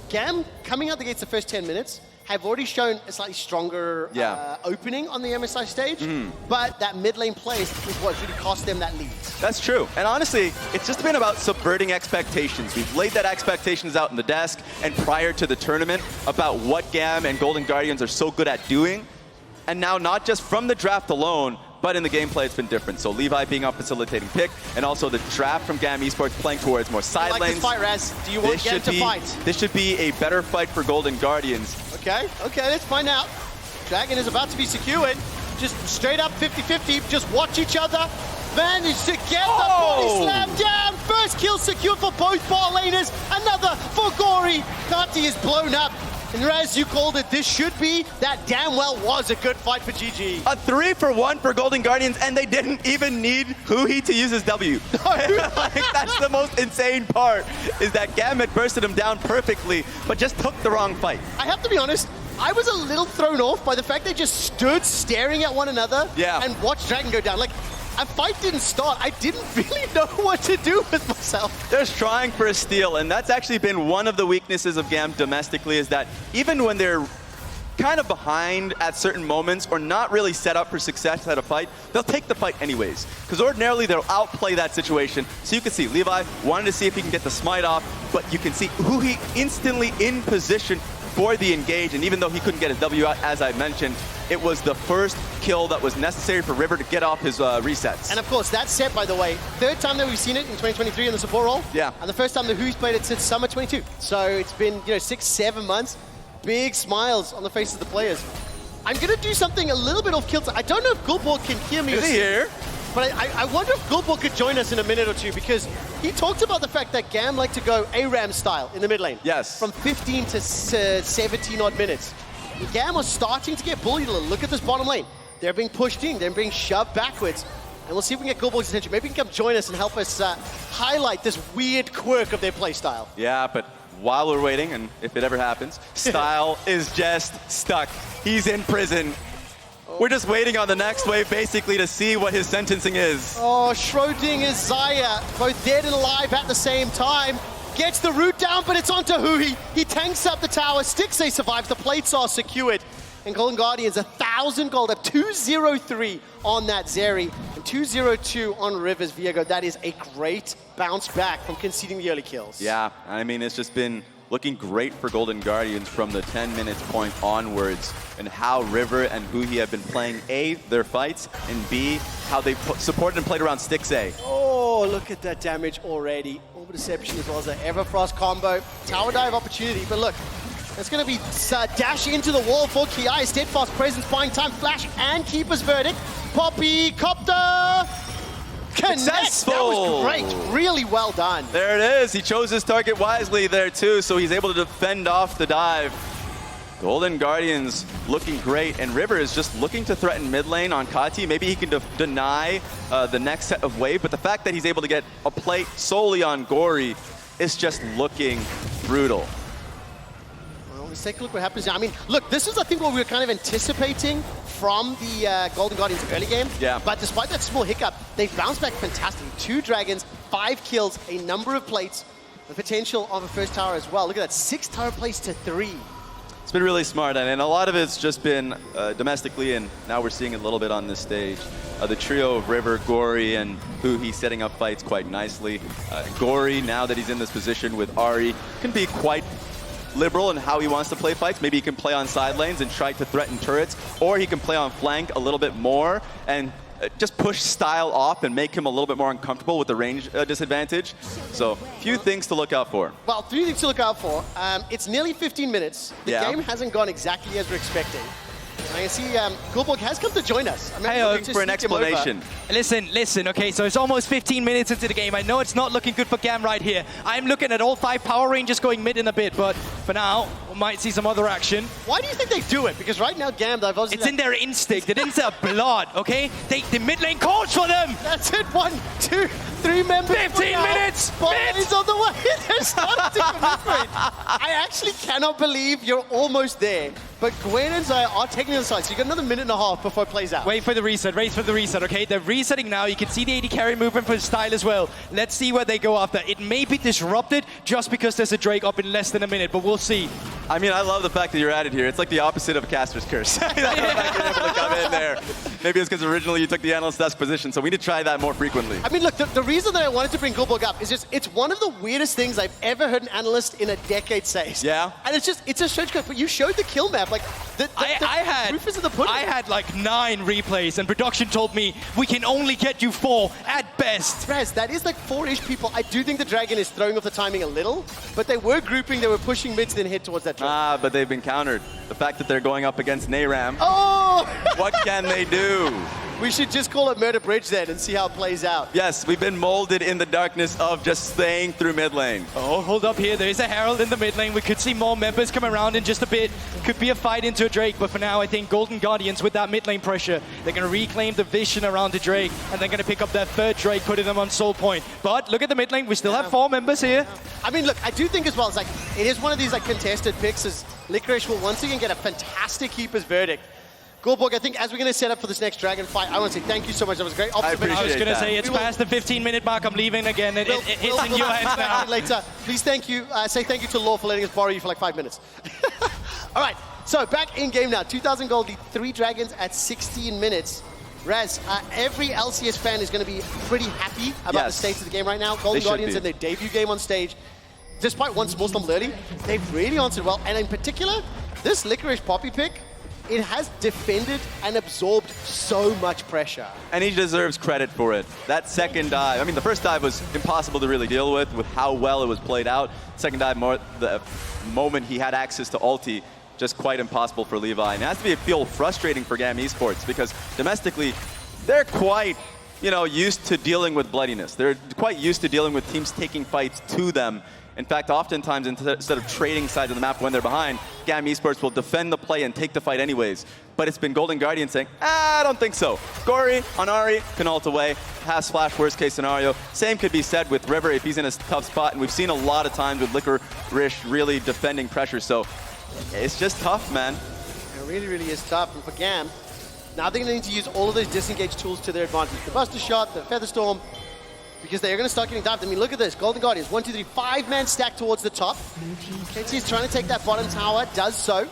GAM coming out the gates the first 10 minutes have already shown a slightly stronger opening on the MSI stage, but that mid lane place is what really cost them that lead. That's true. And honestly, it's just been about subverting expectations. We've laid that expectations out in the desk and prior to the tournament about what GAM and Golden Guardians are so good at doing. And now not just from the draft alone, but in the gameplay it's been different. So Levi being on facilitating pick, and also the draft from GAM Esports playing towards more side lanes. Like this fight, Raz. Do you want GAM to fight? This should be a better fight for Golden Guardians. Okay, let's find out. Dragon is about to be secured. Just straight up 50-50, just watch each other. Managed to get the body slam down. First kill secured for both bot laners. Another for Gory. Kati is blown up. And Raz, you called it. This should be, that damn well was a good fight for GG. A 3-for-1 for Golden Guardians, and they didn't even need Huhi to use his W. Like, that's the most insane part, is that GAM had bursted him down perfectly, but just took the wrong fight. I have to be honest, I was a little thrown off by the fact they just stood staring at one another and watched Dragon go down. Like, a fight didn't start. I didn't really know what to do with myself. They're trying for a steal, and that's actually been one of the weaknesses of GAM domestically, is that even when they're kind of behind at certain moments or not really set up for success at a fight, they'll take the fight anyways. Because ordinarily they'll outplay that situation. So you can see Levi wanted to see if he can get the smite off, but you can see Huhi instantly in position for the engage, and even though he couldn't get his W out, as I mentioned, it was the first kill that was necessary for River to get off his resets. And of course, that set, by the way, third time that we've seen it in 2023 in the support role. Yeah. And the first time that Who's played it since summer 22. So it's been, 6-7 months. Big smiles on the faces of the players. I'm going to do something a little bit off kilter. I don't know if Gulborg can hear me. Is he here? But I wonder if Gulborg could join us in a minute or two, because he talked about the fact that GAM like to go ARAM style in the mid lane. Yes. From 15 to 17 odd minutes. And GAM are starting to get bullied a little. Look at this bottom lane. They're being pushed in, they're being shoved backwards. And we'll see if we can get Gulborg's attention. Maybe he can come join us and help us highlight this weird quirk of their play style. Yeah, but while we're waiting, and if it ever happens, Style is just stuck. He's in prison. We're just waiting on the next wave, basically, to see what his sentencing is. Oh, Schrodinger's Zaya, both dead and alive at the same time. Gets the root down, but it's onto Huhi. He tanks up the tower. Stixxay survives. The plates are secured. And Golden Guardians, 1,000 gold up, 203 on that Zeri, and 202 on Rivers Viego. That is a great bounce back from conceding the early kills. Yeah, I mean, it's just been looking great for Golden Guardians from the 10 minutes point onwards, and how River and Huhi have been playing A, their fights, and B, how they supported and played around Stixxay. Oh, look at that damage already. Orbital Deception as well as an Everfrost combo. Tower dive opportunity, but look, it's going to be dash into the wall for Ki. Steadfast presence, buying time, flash, and Keeper's Verdict. Poppy, Copter, connect. Successful. That was great. Really well done. There it is. He chose his target wisely there too, so he's able to defend off the dive. Golden Guardians looking great, and River is just looking to threaten mid lane on Kati. Maybe he can deny the next set of wave, but the fact that he's able to get a plate solely on Gory is just looking brutal. Let's take a look what happens now. I mean, look, this is, I think, what we were kind of anticipating from the Golden Guardians early game. Yeah. But despite that small hiccup, they've bounced back fantastically. 2 dragons, 5 kills, a number of plates, the potential of a first tower as well. Look at that, 6 tower plates to 3. It's been really smart, and a lot of it's just been domestically, and now we're seeing it a little bit on this stage. The trio of River, Gory, and Huhi setting up fights quite nicely. Gory, now that he's in this position with Ahri, can be quite liberal in how he wants to play fights. Maybe he can play on side lanes and try to threaten turrets, or he can play on flank a little bit more and just push Style off and make him a little bit more uncomfortable with the range disadvantage. So, few things to look out for. Well, 3 things to look out for. It's nearly 15 minutes. The game hasn't gone exactly as we're expecting. I can see Gulborg has come to join us. Hey, for an explanation. Listen, okay, so it's almost 15 minutes into the game. I know it's not looking good for GAM right here. I'm looking at all 5 Power Rangers going mid in a bit, but for now, we might see some other action. Why do you think they do it? Because right now, GAM, they've obviously... It's in their instinct. It is their blood, okay? The mid lane calls for them! That's it. 1, 2, 3 members. 15 minutes! Is on the way. They're starting to commit for it. I actually cannot believe you're almost there. But Gwen and Zaya are taking the side, so you got another minute and a half before it plays out. Wait for the reset, okay? They're resetting now. You can see the AD carry movement for Style as well. Let's see where they go after. It may be disrupted just because there's a Drake up in less than a minute, but we'll see. I mean, I love the fact that you're at it here. It's like the opposite of a caster's curse. The fact you're able to come in there. Maybe it's because originally you took the analyst desk position, so we need to try that more frequently. I mean, look, the reason that I wanted to bring Gulborg up is just, it's one of the weirdest things I've ever heard an analyst in a decade say. Yeah? And it's just, it's a strange code, but you showed the kill map, like, the proof is in the pudding. I had like 9 replays, and production told me we can only get you 4 at best. Rez, that is like 4-ish people. I do think the Dragon is throwing off the timing a little, but they were grouping, they were pushing mid to then head towards that Dragon. Ah, but they've been countered. The fact that they're going up against Nayram. Oh! What can they do? We should just call it Murder Bridge then and see how it plays out. Yes, we've been molded in the darkness of just staying through mid lane. Oh, hold up here. There is a Herald in the mid lane. We could see more members come around in just a bit. Could be a fight into a Drake, but for now, I think Golden Guardians with that mid lane pressure, they're going to reclaim the vision around the Drake, and they're going to pick up their 3rd Drake, putting them on soul point. But look at the mid lane. We still have 4 members here. I mean, look, I do think as well, it's like, it is one of these like contested picks as FLICKR will once again get a fantastic keeper's verdict. Gulborg, I think as we're going to set up for this next Dragon fight, I want to say thank you so much. That was great. I appreciate I was going to say, it's We will- past the 15-minute mark. I'm leaving again. It's in your We'll hands come back now. later. Please say thank you to Law for letting us borrow you for like 5 minutes. All right, so back in game now. 2,000 gold, the 3 Dragons at 16 minutes. Raz, every LCS fan is going to be pretty happy about the state of the game right now. Golden Guardians in their debut game on stage, despite one small stumble early, they've really answered well. And in particular, this Licorice Poppy pick, it has defended and absorbed so much pressure. And he deserves credit for it. That second dive, I mean, the first dive was impossible to really deal with how well it was played out. Second dive, the moment he had access to ulti, just quite impossible for Levi. And it has to feel frustrating for GAM Esports because domestically, they're quite, used to dealing with bloodiness. They're quite used to dealing with teams taking fights to them. In fact, oftentimes, instead of trading sides of the map when they're behind, GAM Esports will defend the play and take the fight anyways. But it's been Golden Guardian saying, I don't think so. Gory, Onari can ult away, pass flash, worst case scenario. Same could be said with River if he's in a tough spot, and we've seen a lot of times with Licorice really defending pressure, so it's just tough, man. It really, really is tough. And for GAM, now they're going to need to use all of those disengage tools to their advantage. The Buster Shot, the Feather Storm, because they're going to start getting dived. I mean, look at this. Golden Guardians, 1, 2, 3, 5-man stack towards the top. KT is trying to take that bottom tower, does so.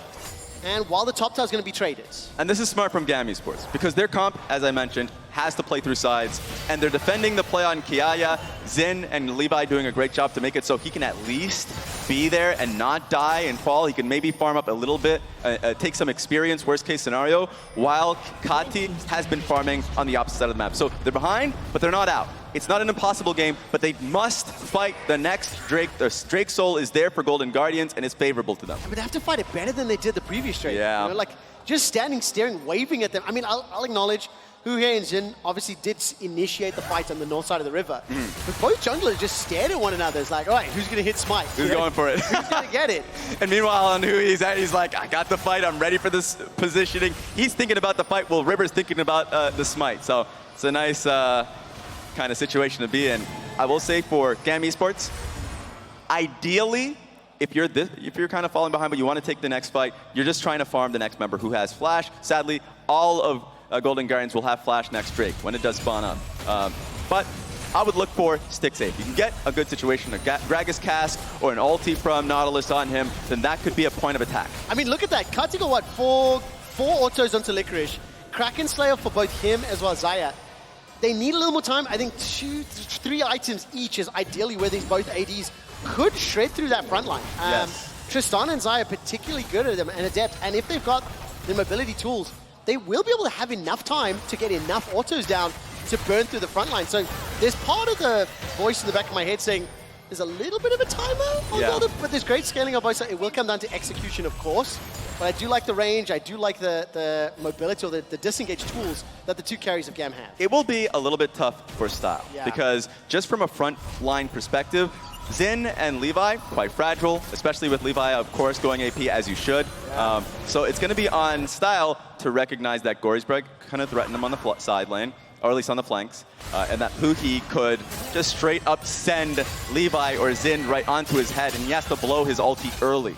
And while the top tower is going to be traded. And this is smart from GAM Esports, because their comp, as I mentioned, has to play through sides, and they're defending the play on Kiaya, Zin, and Levi doing a great job to make it so he can at least be there and not die and fall. He can maybe farm up a little bit, take some experience, worst case scenario, while Kati has been farming on the opposite side of the map. So they're behind, but they're not out. It's not an impossible game, but they must fight the next Drake. The Drake Soul is there for Golden Guardians, and it's favorable to them. But they have to fight it better than they did the previous Drake. Yeah. Like, just standing, staring, waving at them. I mean, I'll acknowledge Huhe and Jin obviously did initiate the fight on the north side of the river. But both junglers just stared at one another. It's like, all right, who's going to hit Smite? Who's going for it? Who's going to get it? And meanwhile, on who he's at, he's like, I got the fight. I'm ready for this positioning. He's thinking about the fight while River's thinking about the Smite. So it's a nice kind of situation to be in. I will say for GAM Esports, ideally, if you're kind of falling behind but you want to take the next fight, you're just trying to farm the next member who has Flash. Sadly, all of Golden Guardians will have Flash next Drake when it does spawn up. But I would look for stick safe. You can get a good situation, a Gragas Cask or an ulti from Nautilus on him, then that could be a point of attack. I mean, look at that. Kati got, what, four autos onto Licorice. Kraken Slayer for both him as well as Zaya. They need a little more time. I think 3 items each is ideally where these both ADs could shred through that front line. Yes. Tristan and Zaya are particularly good at them and adept. And if they've got the mobility tools, they will be able to have enough time to get enough autos down to burn through the front line. So there's part of the voice in the back of my head saying, there's a little bit of a timer on Golden, but there's great scaling on both sides. It will come down to execution, of course. But I do like the range, I do like the mobility or the disengage tools that the two carries of GAM have. It will be a little bit tough for Style because just from a front line perspective, Zin and Levi, quite fragile, especially with Levi, of course, going AP as you should. So it's going to be on Style to recognize that Gory's break kind of threaten him on the side lane, or at least on the flanks, and that Huhi could just straight up send Levi or Zin right onto his head, and he has to blow his ulti early.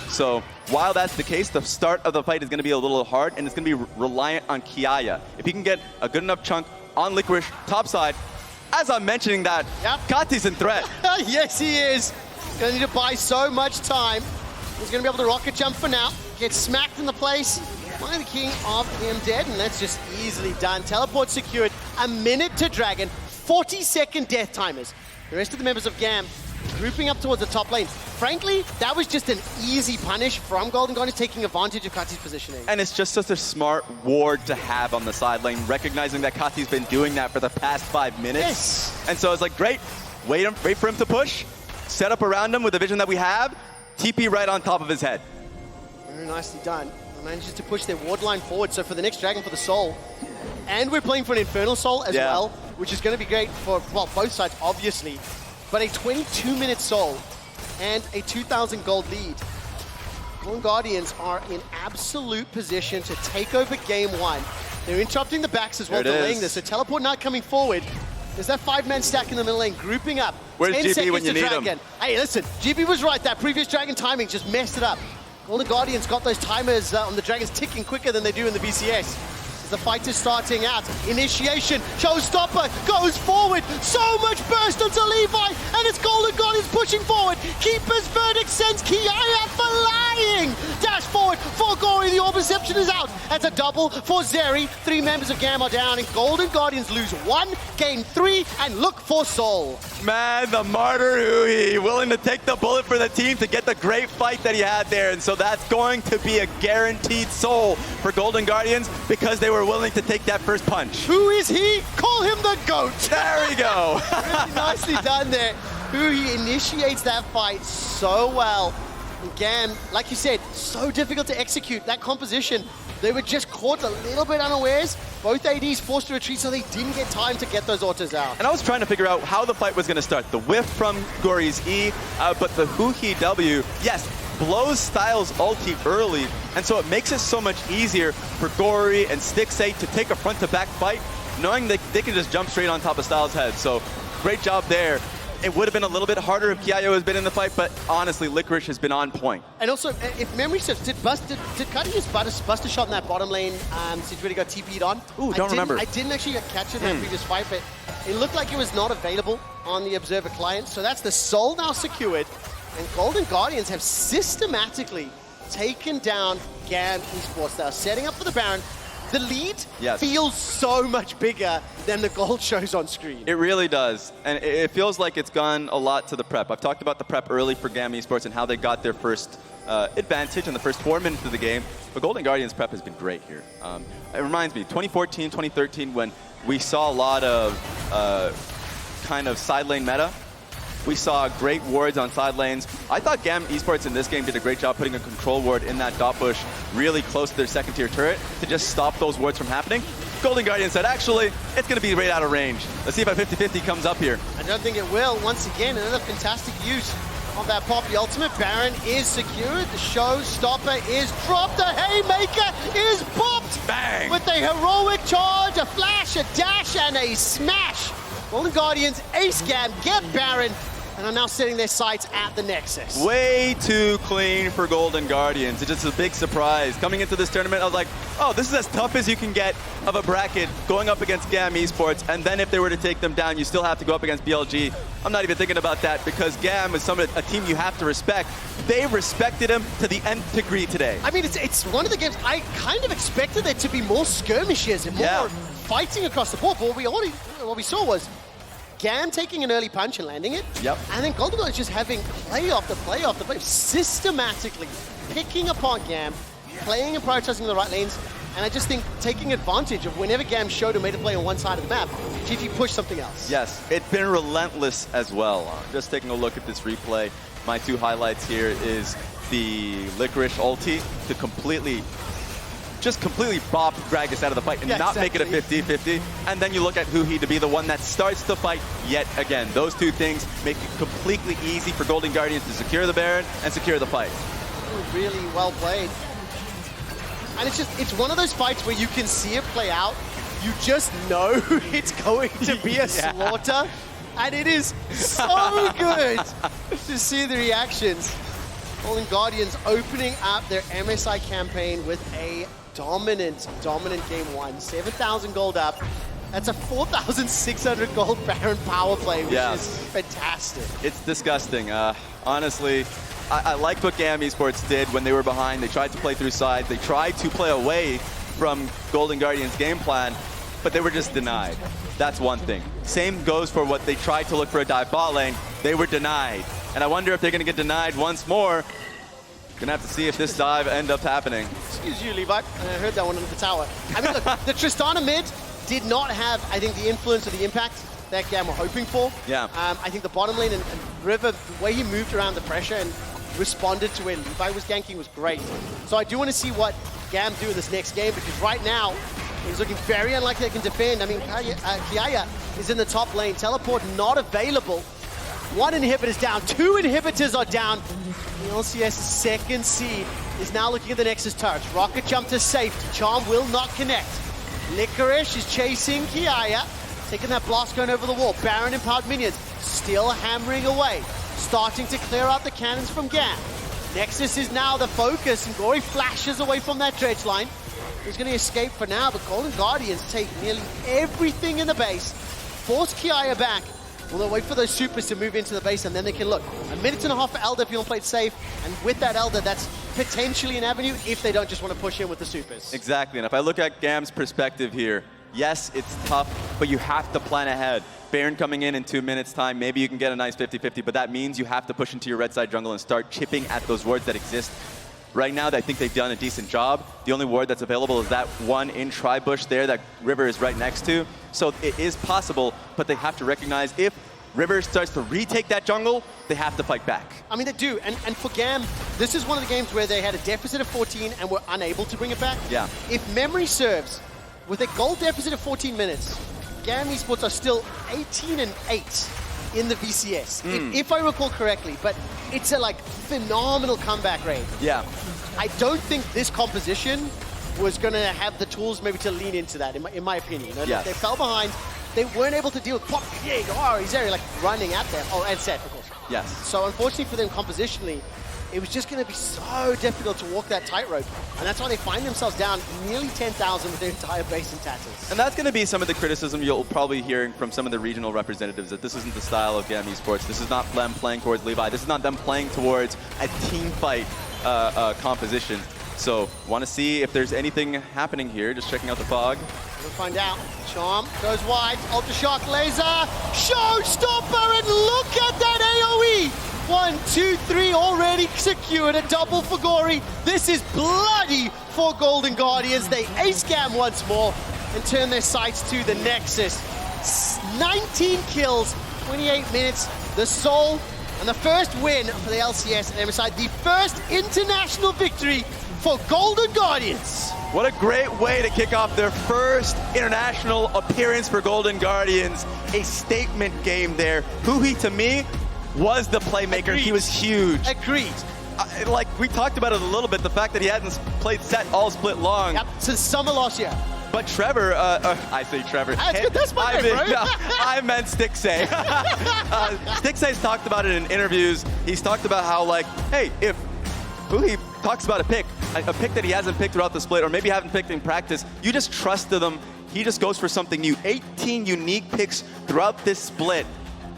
So while that's the case, the start of the fight is going to be a little hard, and it's going to be reliant on Kiaya. If he can get a good enough chunk on LFLICKR top side, as I'm mentioning that, Kati's in threat. Yes, he is. Going to need to buy so much time. He's going to be able to rocket jump for now, get smacked in the place by the King of him dead, and that's just easily done. Teleport secured, a minute to Dragon, 40-second death timers. The rest of the members of GAM grouping up towards the top lane. Frankly, that was just an easy punish from Golden Guardians, taking advantage of Kati's positioning. And it's just such a smart ward to have on the side lane, recognizing that Kati's been doing that for the past 5 minutes. Yes. And so it's like, great, wait for him to push, set up around him with the vision that we have, TP right on top of his head. Very nicely done. Manages to push their ward line forward. So for the next Dragon for the Soul, and we're playing for an Infernal Soul as well, which is going to be great for, well, both sides, obviously. But a 22-minute Soul and a 2,000 gold lead. Golden Guardians are in absolute position to take over game one. They're interrupting the backs as well, delaying this. So Teleport not coming forward. There's that 5-man stack in the middle lane, grouping up. Where's 10 GB seconds when you to need Dragon. him? Hey, listen, GB was right. That previous Dragon timing just messed it up. Golden Guardians got those timers on the Dragons ticking quicker than they do in the BCS. As the fight is starting out, initiation, Showstopper goes forward, so much burst onto Levi, and it's Golden Guardians pushing forward. Keeper's verdict sends Kiaya flying. Dash forward for Gory, the Orb Reception is out. That's a double for Zeri. 3 members of GAM are down, and Golden Guardians lose 1, game 3, and look for Soul. Man, the martyr Huhi, willing to take the bullet for the team to get the great fight that he had there. And so that's going to be a guaranteed Soul for Golden Guardians because they were willing to take that first punch. Who is he? Call him the GOAT. There we go. Really nicely done there. Huhi initiates that fight so well. And GAM, like you said, so difficult to execute. That composition, they were just caught a little bit unawares. Both ADs forced to retreat, so they didn't get time to get those autos out. And I was trying to figure out how the fight was going to start. The whiff from Gory's E, but the Huhi W, yes, blows Styles' ulti early, and so it makes it so much easier for Gory and Stixay to take a front-to-back fight, knowing that they can just jump straight on top of Styles' head. So great job there. It would have been a little bit harder if Kiayo has been in the fight, but honestly, LFLICKR has been on point. And also, if memory serves, did Cuddy just bust a shot in that bottom lane since we got TP'd on? Ooh, don't remember. I didn't actually catch it in that previous fight, but it looked like it was not available on the Observer client. So that's the Soul now secured, and Golden Guardians have systematically taken down GAM Esports. They're setting up for the Baron. The lead feels so much bigger than the gold shows on screen. It really does. And it feels like it's gone a lot to the prep. I've talked about the prep early for GAM Esports and how they got their first advantage in the first 4 minutes of the game. But Golden Guardians prep has been great here. It reminds me, 2014, 2013, when we saw a lot of kind of side lane meta. We saw great wards on side lanes. I thought GAM Esports in this game did a great job putting a control ward in that dot bush really close to their second tier turret to just stop those wards from happening. Golden Guardian said, actually, it's going to be right out of range. Let's see if a 50-50 comes up here. I don't think it will. Once again, another fantastic use of that pop. The ultimate Baron is secured. The Showstopper is dropped. The Haymaker is popped. Bang! With a heroic charge, a flash, a dash, and a smash. Golden Guardians ace GAM, get Baron, and are now setting their sights at the Nexus. Way too clean for Golden Guardians. It's just a big surprise. Coming into this tournament, I was like, oh, this is as tough as you can get of a bracket going up against GAM Esports, and then if they were to take them down, you still have to go up against BLG. I'm not even thinking about that because GAM is a team you have to respect. They respected him to the nth degree today. I mean, it's one of the games I kind of expected there to be more skirmishes and more fighting across the board, but what we saw was GAM taking an early punch and landing it. Yep. And then Golden Guardians just having play after play after play, systematically picking apart GAM, playing and prioritizing the right lanes. And I just think taking advantage of whenever GAM showed or made a play on one side of the map, GG pushed something else. Yes, it's been relentless as well. Just taking a look at this replay, my two highlights here is the FLICKR ulti to completely bop Gragas out of the fight and not make it a 50-50. And then you look at Huhi to be the one that starts the fight yet again. Those two things make it completely easy for Golden Guardians to secure the Baron and secure the fight. Really well played. And it's one of those fights where you can see it play out. You just know it's going to be a slaughter. And it is so good to see the reactions. Golden Guardians opening up their MSI campaign with a dominant game one. 7,000 gold up. That's a 4,600 gold Baron power play, which is fantastic. It's disgusting. Honestly, I liked what GAM Esports did when they were behind. They tried to play through sides. They tried to play away from Golden Guardians' game plan, but they were just denied. That's one thing. Same goes for what they tried to look for a dive bot lane. They were denied. And I wonder if they're going to get denied once more. Gonna have to see if this dive ends up happening. Excuse you, Levi. I heard that one under the tower. I mean, look, the Tristana mid did not have, I think, the influence or the impact that GAM were hoping for. Yeah. I think the bottom lane and River, the way he moved around the pressure and responded to where Levi was ganking was great. So I do want to see what GAM do in this next game, because right now, he's looking very unlikely they can defend. I mean, Kiaya is in the top lane. Teleport not available. One inhibitor is down. Two inhibitors are down. The LCS second seed is now looking at the Nexus turret. Rocket jump to safety. Charm will not connect. FLICKR is chasing Kiaya, taking that blast gun over the wall. Baron empowered minions still hammering away, starting to clear out the cannons from GAM. Nexus is now the focus, and Gory flashes away from that dredge line. He's going to escape for now, but Golden Guardians take nearly everything in the base, force Kiaya back. Well, they'll wait for those supers to move into the base, and then they can look. A minute and a half for Elder if you want to play it safe, and with that Elder, that's potentially an avenue if they don't just want to push in with the supers. Exactly, and if I look at GAM's perspective here, yes, it's tough, but you have to plan ahead. Baron coming in 2 minutes time, maybe you can get a nice 50-50, but that means you have to push into your red side jungle and start chipping at those wards that exist. Right now, I think they've done a decent job. The only ward that's available is that one in tri-bush there that River is right next to. So it is possible, but they have to recognize if River starts to retake that jungle, they have to fight back. I mean, they do. And for GAM, this is one of the games where they had a deficit of 14 and were unable to bring it back. Yeah. If memory serves, with a goal deficit of 14 minutes, GAM Esports are still 18-8 in the VCS, if I recall correctly. But it's a phenomenal comeback rate. Yeah. I don't think this composition was going to have the tools maybe to lean into that, in my opinion. Yes. They fell behind. They weren't able to deal with Pop. He's there running at them. Oh, and Seth, of course. Yes. So unfortunately for them compositionally, it was just going to be so difficult to walk that tightrope. And that's why they find themselves down nearly 10,000 with their entire base in tatters. And that's going to be some of the criticism you'll probably hear from some of the regional representatives, that this isn't the style of GAM Esports. This is not them playing towards Levi. This is not them playing towards a team fight composition. So, want to see if there's anything happening here. Just checking out the fog. We'll find out. Charm goes wide. Ultra Shock Laser. Showstopper, and look at that AoE. 1, 2, 3 already secured. A double for Gory. This is bloody for Golden Guardians. They ace GAM once more and turn their sights to the Nexus. 19 kills, 28 minutes. The Soul, and the first win for the LCS and MSI. The first international victory for Golden Guardians. What a great way to kick off their first international appearance for Golden Guardians. A statement game there. Huhi, to me, was the playmaker. Agreed. He was huge. Agreed. We talked about it a little bit, the fact that he hasn't played set all split long. Yep, since summer last year. But Trevor, I say Trevor. That's my name, bro. I meant Stixay. Stixay's talked about it in interviews. He's talked about how, hey, if Huhi talks about a pick that he hasn't picked throughout the split, or maybe haven't picked in practice, you just trusted him. He just goes for something new. 18 unique picks throughout this split,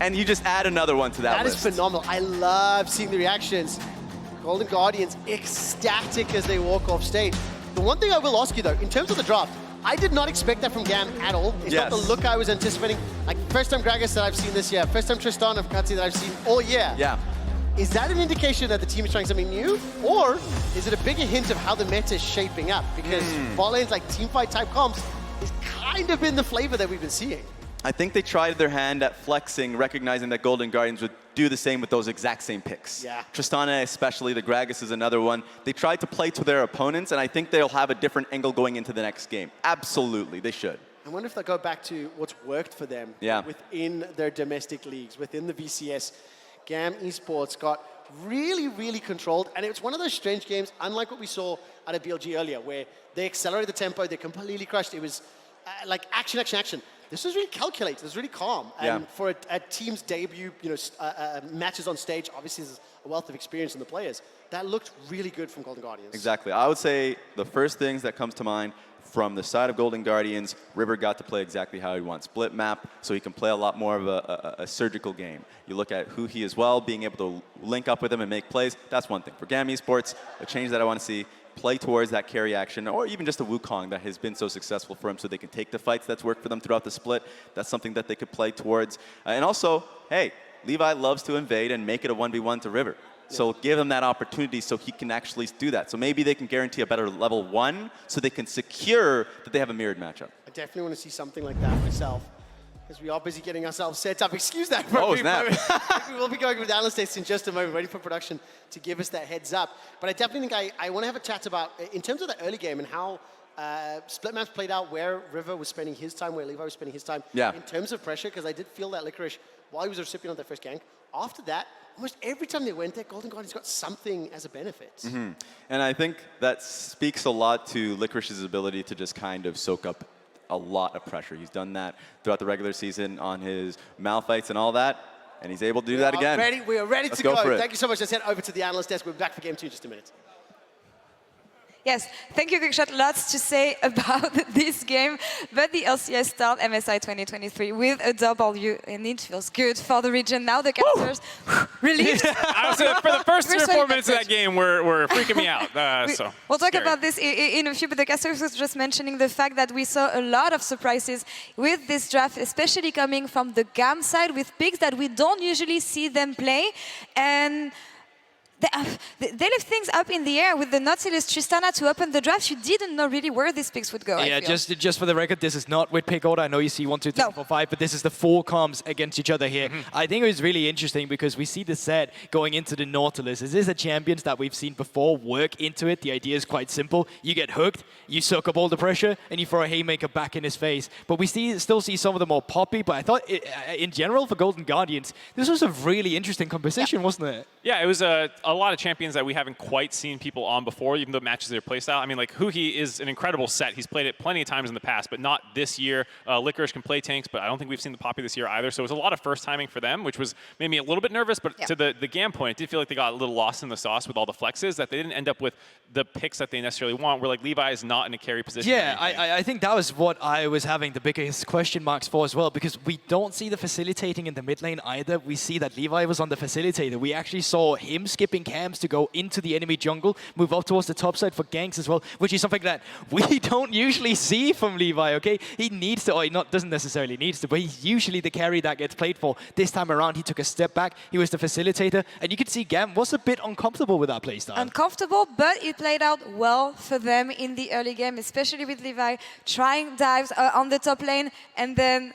and you just add another one to that list. That is phenomenal. I love seeing the reactions. Golden Guardians ecstatic as they walk off stage. The one thing I will ask you, though, in terms of the draft, I did not expect that from GAM at all. It's not the look I was anticipating. First time Gragas that I've seen this year, first time Tristan of Katsi that I've seen all year. Yeah. Is that an indication that the team is trying something new? Or is it a bigger hint of how the meta is shaping up? Because bot lanes like teamfight type comps has kind of been the flavor that we've been seeing. I think they tried their hand at flexing, recognizing that Golden Guardians would do the same with those exact same picks. Yeah. Tristana especially, the Gragas is another one. They tried to play to their opponents, and I think they'll have a different angle going into the next game. Absolutely, they should. I wonder if they'll go back to what's worked for them within their domestic leagues, within the VCS. GAM Esports got really, really controlled, and it's one of those strange games, unlike what we saw out of BLG earlier, where they accelerated the tempo, they completely crushed. It was like action, action, action. This was really calculated. It was really calm. And for a team's debut, matches on stage, obviously there's a wealth of experience in the players. That looked really good from Golden Guardians. Exactly. I would say the first things that comes to mind from the side of Golden Guardians, River got to play exactly how he wants. Split map, so he can play a lot more of a surgical game. You look at Huhi as well, being able to link up with him and make plays. That's one thing. For GAM Esports, a change that I want to see, play towards that carry action, or even just a Wukong that has been so successful for him so they can take the fights that's worked for them throughout the split. That's something that they could play towards. And also, hey, Levi loves to invade and make it a 1v1 to River. So give him that opportunity so he can actually do that. So maybe they can guarantee a better level 1 so they can secure that they have a mirrored matchup. I definitely want to see something like that myself, because we are busy getting ourselves set up. Excuse that for Oh, a brief snap. moment. We will be going with the analyst tests in just a moment, ready for production to give us that heads up. But I definitely think I want to have a chat about, in terms of the early game and how split maps played out, where River was spending his time, where Levi was spending his time, in terms of pressure, because I did feel that FLICKR, while he was a recipient of their first gank, after that, almost every time they went there, Golden Guardians got something as a benefit. And I think that speaks a lot to FLICKR's ability to just kind of soak up a lot of pressure. He's done that throughout the regular season on his Malphites and all that, and he's able to do that again. We are ready Let's to go. for it. Thank you so much. Let's head over to the analyst desk. We'll be back for game 2 in just a minute. Yes, thank you, Quickshot. Lots to say about this game, but the LCS start MSI 2023 with a W, and it feels good for the region. Now the casters relieved. I was for the first 3 or 4 minutes of that game were freaking me out. We'll talk about this in a few, but the casters was just mentioning the fact that we saw a lot of surprises with this draft, especially coming from the GAM side with picks that we don't usually see them play. And they left things up in the air with the Nautilus Tristana to open the draft. You didn't know really where these picks would go. Yeah, just for the record, this is not with pick order. I know you see 1, 2, 3, 4, 5, but this is the 4 comms against each other here. I think it was really interesting because we see the set going into the Nautilus. This is a champions that we've seen before work into it. The idea is quite simple. You get hooked, you soak up all the pressure, and you throw a haymaker back in his face. But we still see some of the more poppy, but I thought in general for Golden Guardians, this was a really interesting composition, wasn't it? Yeah, it was a lot of champions that we haven't quite seen people on before, even though it matches their playstyle. I mean, like, Huhi is an incredible set. He's played it plenty of times in the past, but not this year. FLICKR can play tanks, but I don't think we've seen the Poppy this year either. So it was a lot of first timing for them, which made me a little bit nervous. But to the GAM point, it did feel like they got a little lost in the sauce with all the flexes, that they didn't end up with the picks that they necessarily want, where like Levi is not in a carry position. Yeah, I think that was what I was having the biggest question marks for as well, because we don't see the facilitating in the mid lane either. We see that Levi was on the facilitator. We actually saw him skipping camps to go into the enemy jungle, move up towards the top side for ganks as well, which is something that we don't usually see from Levi, okay? He needs to, or he doesn't necessarily needs to, but he's usually the carry that gets played for. This time around, he took a step back. He was the facilitator, and you could see GAM was a bit uncomfortable with that playstyle. Uncomfortable, but it played out well for them in the early game, especially with Levi trying dives on the top lane, and then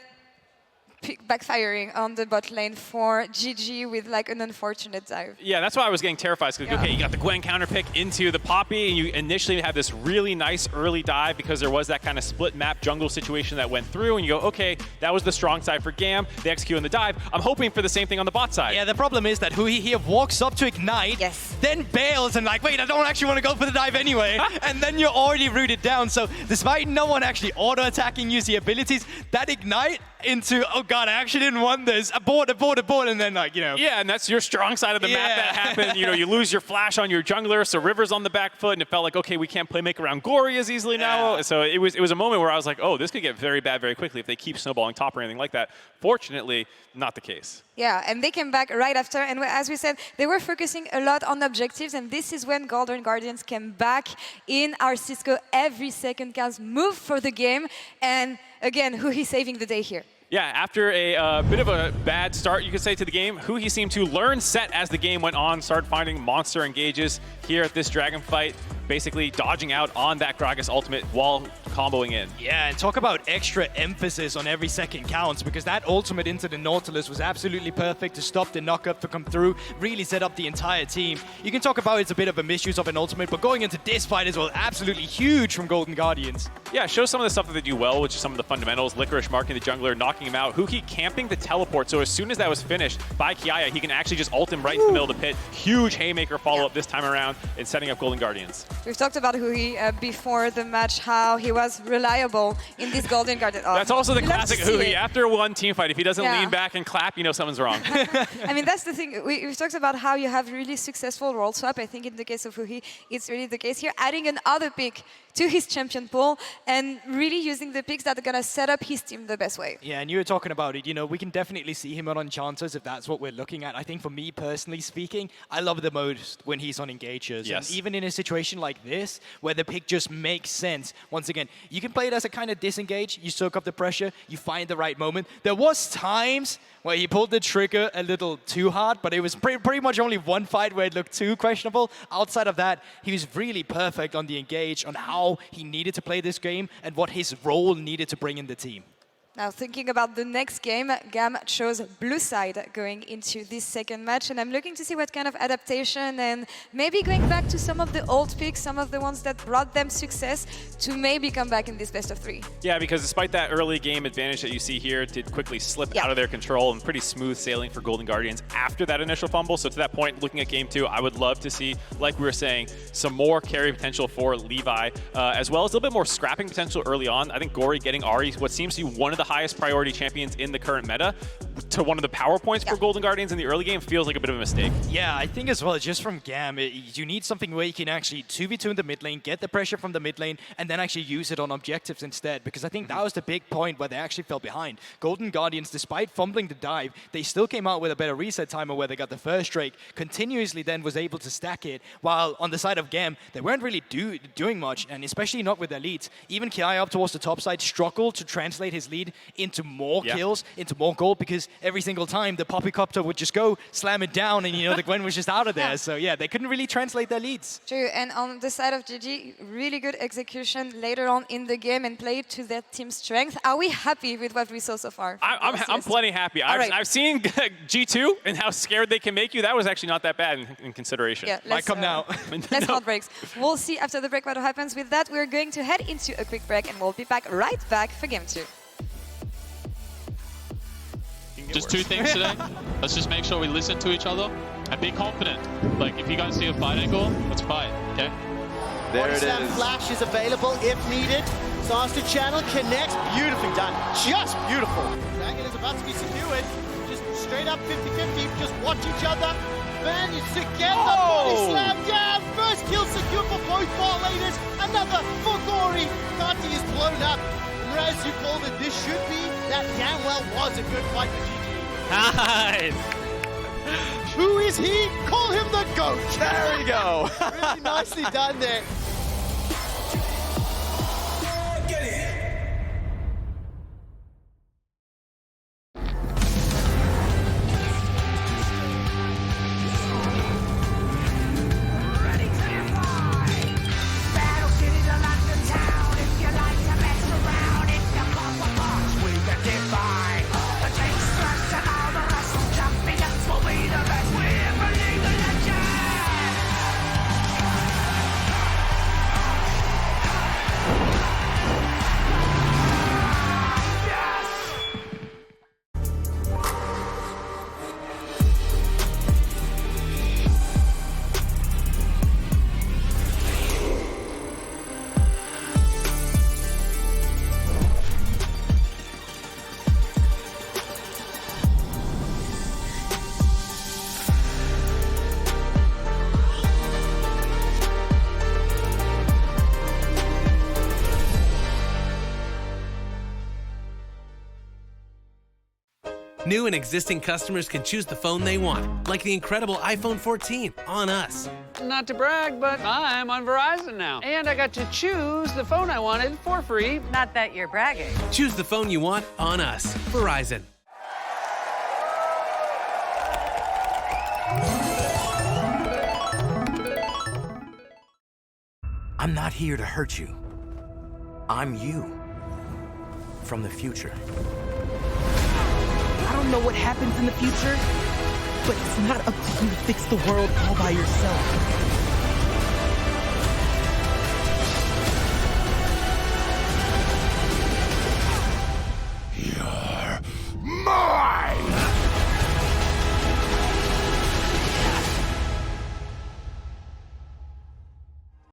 backfiring on the bot lane for GG with like an unfortunate dive. Yeah, that's why I was getting terrified. Because okay, you got the Gwen counter pick into the Poppy, and you initially have this really nice early dive because there was that kind of split map jungle situation that went through, and you go, okay, that was the strong side for GAM. They execute on the dive. I'm hoping for the same thing on the bot side. Yeah, the problem is that Huhi here walks up to ignite, then bails and like, wait, I don't actually want to go for the dive anyway, and then you're already rooted down. So despite no one actually auto-attacking, use the abilities, that ignite into, oh god, I actually didn't want this, abort, and then like, you know. Yeah, and that's your strong side of the map that happened. You know, you lose your flash on your jungler, so River's on the back foot, and it felt like, okay, we can't play make around Gory as easily now. So it was a moment where I was like, oh, this could get very bad very quickly if they keep snowballing top or anything like that. Fortunately, not the case. Yeah, and they came back right after, and as we said, they were focusing a lot on objectives, and this is when Golden Guardians came back in our Cisco. Every second counts, move for the game, and again, Huhi saving the day here. Yeah, after a bit of a bad start, you could say, to the game, Hui seemed to learn set as the game went on, started finding monster engages here at this Dragon fight, basically dodging out on that Gragas ultimate while comboing in. Yeah, and talk about extra emphasis on every second counts, because that ultimate into the Nautilus was absolutely perfect to stop the knockup to come through, really set up the entire team. You can talk about it's a bit of a misuse of an ultimate, but going into this fight as well, absolutely huge from Golden Guardians. Yeah, show some of the stuff that they do well, which is some of the fundamentals. Licorice marking the jungler, knocking him out. Huki camping the teleport, so as soon as that was finished by Kiaya, he can actually just ult him right into the middle of the pit. Huge haymaker follow-up this time around in setting up Golden Guardians. We've talked about Hui before the match, how he was reliable in this Golden Guardian. That's also the classic Hui. After one team fight, if he doesn't Yeah. lean back and clap, you know something's wrong. I mean, that's the thing. We've talked about how you have really successful role swap. I think in the case of Hui, it's really the case here. Adding another pick to his champion pool and really using the picks that are going to set up his team the best way. Yeah, and you were talking about it, you know, we can definitely see him on Enchanters if that's what we're looking at. I think for me personally speaking, I love the most when he's on Engagers. Yes. And even in a situation like this, where the pick just makes sense, once again, you can play it as a kind of disengage, you soak up the pressure, you find the right moment. There was times where he pulled the trigger a little too hard, but it was pretty much only one fight where it looked too questionable. Outside of that, he was really perfect on the engage, on how he needed to play this game and what his role needed to bring in the team. Now, thinking about the next game, GAM chose blue side going into this second match, and I'm looking to see what kind of adaptation and maybe going back to some of the old picks, some of the ones that brought them success, to maybe come back in this best of 3. Yeah, because despite that early game advantage that you see here, it did quickly slip out of their control, and pretty smooth sailing for Golden Guardians after that initial fumble. So to that point, looking at game 2, I would love to see, like we were saying, some more carry potential for Levi, as well as a little bit more scrapping potential early on. I think Gory getting Ahri, what seems to be one of the highest priority champions in the current meta, to one of the power points for Golden Guardians in the early game feels like a bit of a mistake. Yeah, I think as well, just from GAM, you need something where you can actually 2v2 in the mid lane, get the pressure from the mid lane, and then actually use it on objectives instead, because I think that was the big point where they actually fell behind. Golden Guardians, despite fumbling the dive, they still came out with a better reset timer where they got the first Drake, continuously then was able to stack it, while on the side of GAM, they weren't really doing much, and especially not with their leads. Even Kiai up towards the top side struggled to translate his lead into more kills, into more gold, because every single time the Poppycopter would just go slam it down, and you know the Gwen was just out of there. So yeah, they couldn't really translate their leads. True, and on the side of GG, really good execution later on in the game and played to their team's strength. Are we happy with what we saw so far? I'm plenty happy. I've seen G2 and how scared they can make you. That was actually not that bad in consideration. Yeah, Might come now. Let's not breaks. We'll see after the break what happens. With that, we're going to head into a quick break and we'll be back right back for game 2. Just 2 things today. Let's just make sure we listen to each other and be confident. Like, if you guys see a fight angle, let's fight, okay? There it Snap is. Flash is available if needed. Saster channel connects. Beautifully done. Just beautiful. Dragon is about to be secured. Just straight up 50-50. Just watch each other. Managed to get the body slam down. First kill secured for both ball laners. Another for Gory. Dante is blown up. Raz, you called it. This should be, that damn well was a good fight for GG. Nice. Who is he? Call him the GOAT. There we go. Really nicely done there. New and existing customers can choose the phone they want, like the incredible iPhone 14 on us. Not to brag, but I'm on Verizon now. And I got to choose the phone I wanted for free. Not that you're bragging. Choose the phone you want on us. Verizon. I'm not here to hurt you. I'm you. From the future. I don't know what happens in the future, but it's not up to you to fix the world all by yourself.